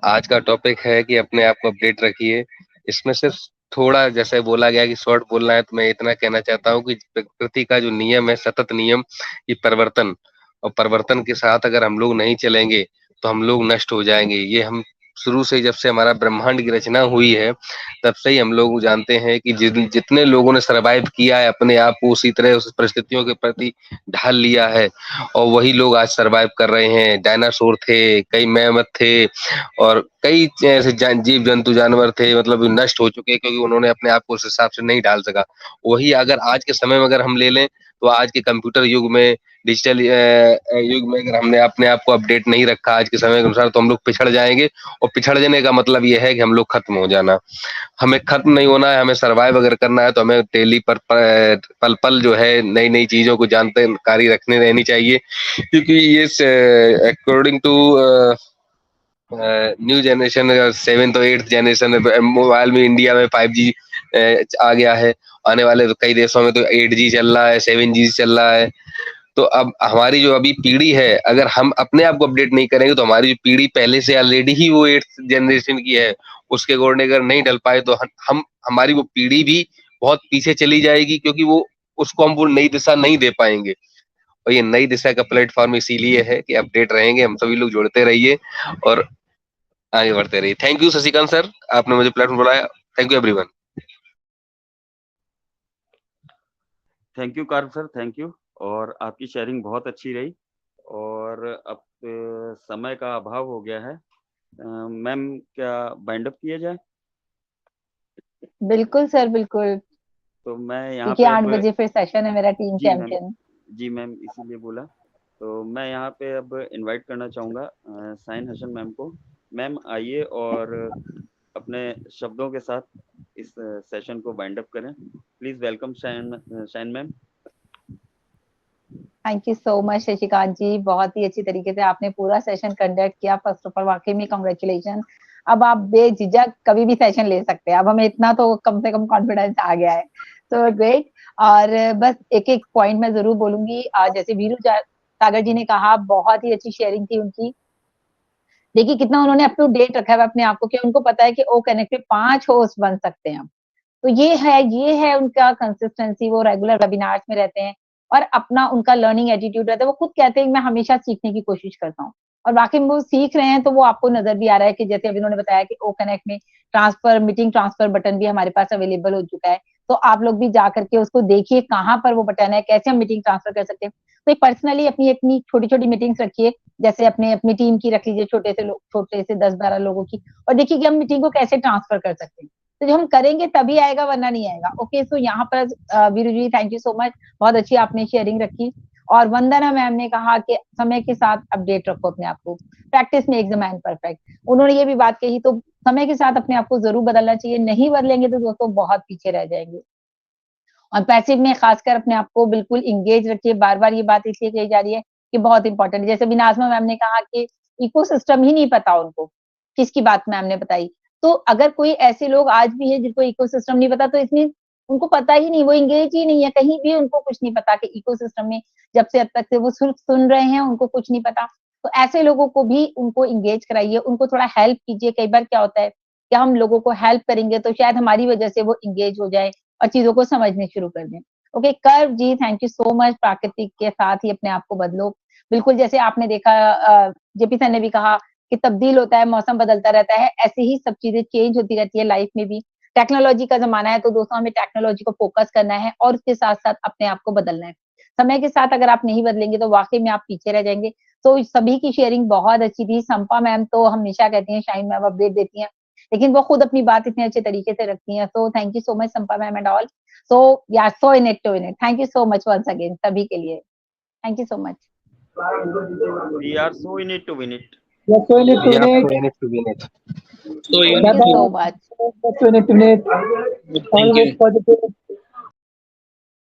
आज का टॉपिक है कि अपने आप को अपडेट रखिए। इसमें सिर्फ थोड़ा, जैसे बोला गया कि शॉर्ट बोलना है, तो मैं इतना कहना चाहता हूं कि प्रकृति का जो नियम है, सतत नियम, ये परिवर्तन, और परिवर्तन के साथ अगर हम लोग नहीं चलेंगे तो हम लोग नष्ट हो जाएंगे। ये हम शुरू से, जब से हमारा ब्रह्मांड की रचना हुई है, तब से ही हम लोग जानते हैं कि जितने लोगों ने सरवाइव किया है अपने आप को, उसी तरह उस परिस्थितियों के प्रति ढाल लिया है, और वही लोग आज सरवाइव कर रहे हैं। डायनासोर थे, कई मैमथ थे, और कई ऐसे जीव जंतु जानवर थे, मतलब नष्ट हो चुके क्योंकि उन्होंने अपने आप को उस हिसाब से नहीं ढाल सका। वही अगर आज के समय में अगर हम ले लें, तो आज के कंप्यूटर युग में, डिजिटल युग में, अगर हमने अपने आप को अपडेट नहीं रखा आज के समय के अनुसार, तो हम लोग पिछड़ जाएंगे। और पिछड़ जाने का मतलब यह है कि हम लोग खत्म हो जाना। हमें खत्म नहीं होना है, हमें सरवाइव अगर करना है तो हमें डेली पर पल पल जो है नई नई चीजों को जानकारी रखने रहनी चाहिए, क्योंकि ये according to new generation, 7th और 8th जनरेशन मोबाइल में, इंडिया में 5G आ गया है। आने वाले तो कई देशों में तो 8G चल रहा है, 7G चल रहा है। तो अब हमारी जो अभी पीढ़ी है, अगर हम अपने आप को अपडेट नहीं करेंगे, तो हमारी जो पीढ़ी पहले से ऑलरेडी ही वो 8th जनरेशन की है, उसके अकॉर्डिंग अगर नहीं ढल पाए, तो हम हमारी वो पीढ़ी भी बहुत पीछे चली जाएगी, क्योंकि वो उसको हम वो नई दिशा नहीं दे पाएंगे। और ये नई दिशा का प्लेटफॉर्म इसीलिए है कि अपडेट रहेंगे, हम सभी लोग जुड़ते रहिए और आगे बढ़ते रहिए। थैंक यू शशिकांत सर, आपने मुझे प्लेटफॉर्म बुलाया। Thank you everyone. Thank you curve sir, thank you. और आपकी शेयरिंग बहुत अच्छी रही। और अब समय का अभाव हो गया है, मैम क्या बाइंड अप किया जाए? बिल्कुल सर, बिल्कुल, तो मैं यहाँ क्योंकि पे 8 अब बजे फिर सेशन है मेरा टीम जी मैम, चैंपियन। जी मैम, इसीलिए बोला। तो मैं यहाँ पे अब इनवाइट करना चाहूँगा शाहीन हसन मैम को। मैम आइए और अपने शब्दों के साथ इस सेशन को वाइंड अप करें। Please welcome Shaheen ma'am. Thank you so much Shashikant ji, बहुत ही अच्छी तरीके से आपने पूरा सेशन कंडक्ट किया। फर्स्ट ऑफ ऑल वाकई में कांग्रेचुलेशन। अब आप बेझिझक कभी भी सेशन ले सकते हैं, अब हमें इतना तो कम से कम कॉन्फिडेंस आ गया है, सो ग्रेट। और बस एक एक पॉइंट मैं जरूर बोलूंगी। जैसे वीरू सागर जी ने कहा, बहुत ही अच्छी शेयरिंग थी उनकी। देखिए कितना उन्होंने अप टू डेट रखा है अपने आप को, कि उनको पता है कि ओ कनेक्ट पे 5 होस्ट बन सकते हैं। तो ये है उनका कंसिस्टेंसी। वो रेगुलर वेबिनार्स में रहते हैं और अपना उनका लर्निंग एटीट्यूड रहता है। वो खुद कहते हैं मैं हमेशा सीखने की कोशिश करता हूँ, और वाकई में वो सीख रहे हैं। तो वो आपको नजर भी आ रहा है कि जैसे अभी उन्होंने बताया कि ओ कनेक्ट में मीटिंग ट्रांसफर बटन भी हमारे पास अवेलेबल हो चुका है। तो आप लोग भी जा करके उसको देखिए कहाँ पर वो बटन है, कैसे हम मीटिंग ट्रांसफर कर सकते हैं। तो पर्सनली अपनी अपनी छोटी छोटी मीटिंग्स रखिए, जैसे अपने अपनी टीम की रख लीजिए, छोटे से 10-12 लोगों की, और देखिए कि हम मीटिंग को कैसे ट्रांसफर कर सकते हैं। तो जो हम करेंगे तभी आएगा, वरना नहीं आएगा। ओके, सो यहाँ पर वीरू जी थैंक यू सो मच, बहुत अच्छी आपने शेयरिंग रखी। और वंदना मैम ने कहा कि समय के साथ अपडेट रखो अपने आप को, practice makes the man perfect. उन्होंने ये भी बात कही, तो समय के साथ अपने आप को जरूर बदलना चाहिए, नहीं बदलेंगे तो दोस्तों बहुत पीछे रह जाएंगे। और पैसिव में खासकर अपने आप को बिल्कुल इंगेज रखिए। बार बार ये बात इसलिए कही जा रही है कि बहुत इंपॉर्टेंट है। जैसे नाज़मा मैम ने कहा कि इकोसिस्टम ही नहीं पता उनको, किसकी बात मैम ने बताई। तो अगर कोई ऐसे लोग आज भी है जिनको इकोसिस्टम नहीं पता, तो इसमें उनको पता ही नहीं, वो इंगेज ही नहीं है, कहीं भी उनको कुछ नहीं पता कि इकोसिस्टम में जब से अब तक से वो सिर्फ सुन रहे हैं, उनको कुछ नहीं पता। तो ऐसे लोगों को भी उनको इंगेज कराइए, उनको थोड़ा हेल्प कीजिए। कई बार क्या होता है कि हम लोगों को हेल्प करेंगे तो शायद हमारी वजह से वो इंगेज हो जाए और चीजों को समझने शुरू कर दें। ओके कर्व ji, thank you so much. प्राकृतिक के साथ ही अपने आप को बदलो। बिल्कुल जैसे आपने देखा, जेपी सर ने भी कहा कि तब्दील होता है, मौसम बदलता रहता है, ऐसे ही सब चीजें चेंज होती रहती है लाइफ में भी। टेक्नोलॉजी का जमाना है, तो दोस्तों हमें टेक्नोलॉजी को फोकस करना है और उसके साथ साथ अपने आप को बदलना है। समय के साथ अगर आप नहीं बदलेंगे तो वाकई में आप पीछे रह जाएंगे। तो सभी की शेयरिंग बहुत अच्छी थी। संपा मैम तो हमेशा कहती हैं शाहीन मैम अपडेट देती हैं, लेकिन वो खुद अपनी बात इतने अच्छे तरीके से रखती हैं। So thank you so much Sampa ma'am and all. So yeah so in it to in it, thank you so much once again सभी के लिए, thank you so much. We are so in it to win it. Yes, so in it, We are so in it to win it. Thank you so much. so in it, Thank always you. positive.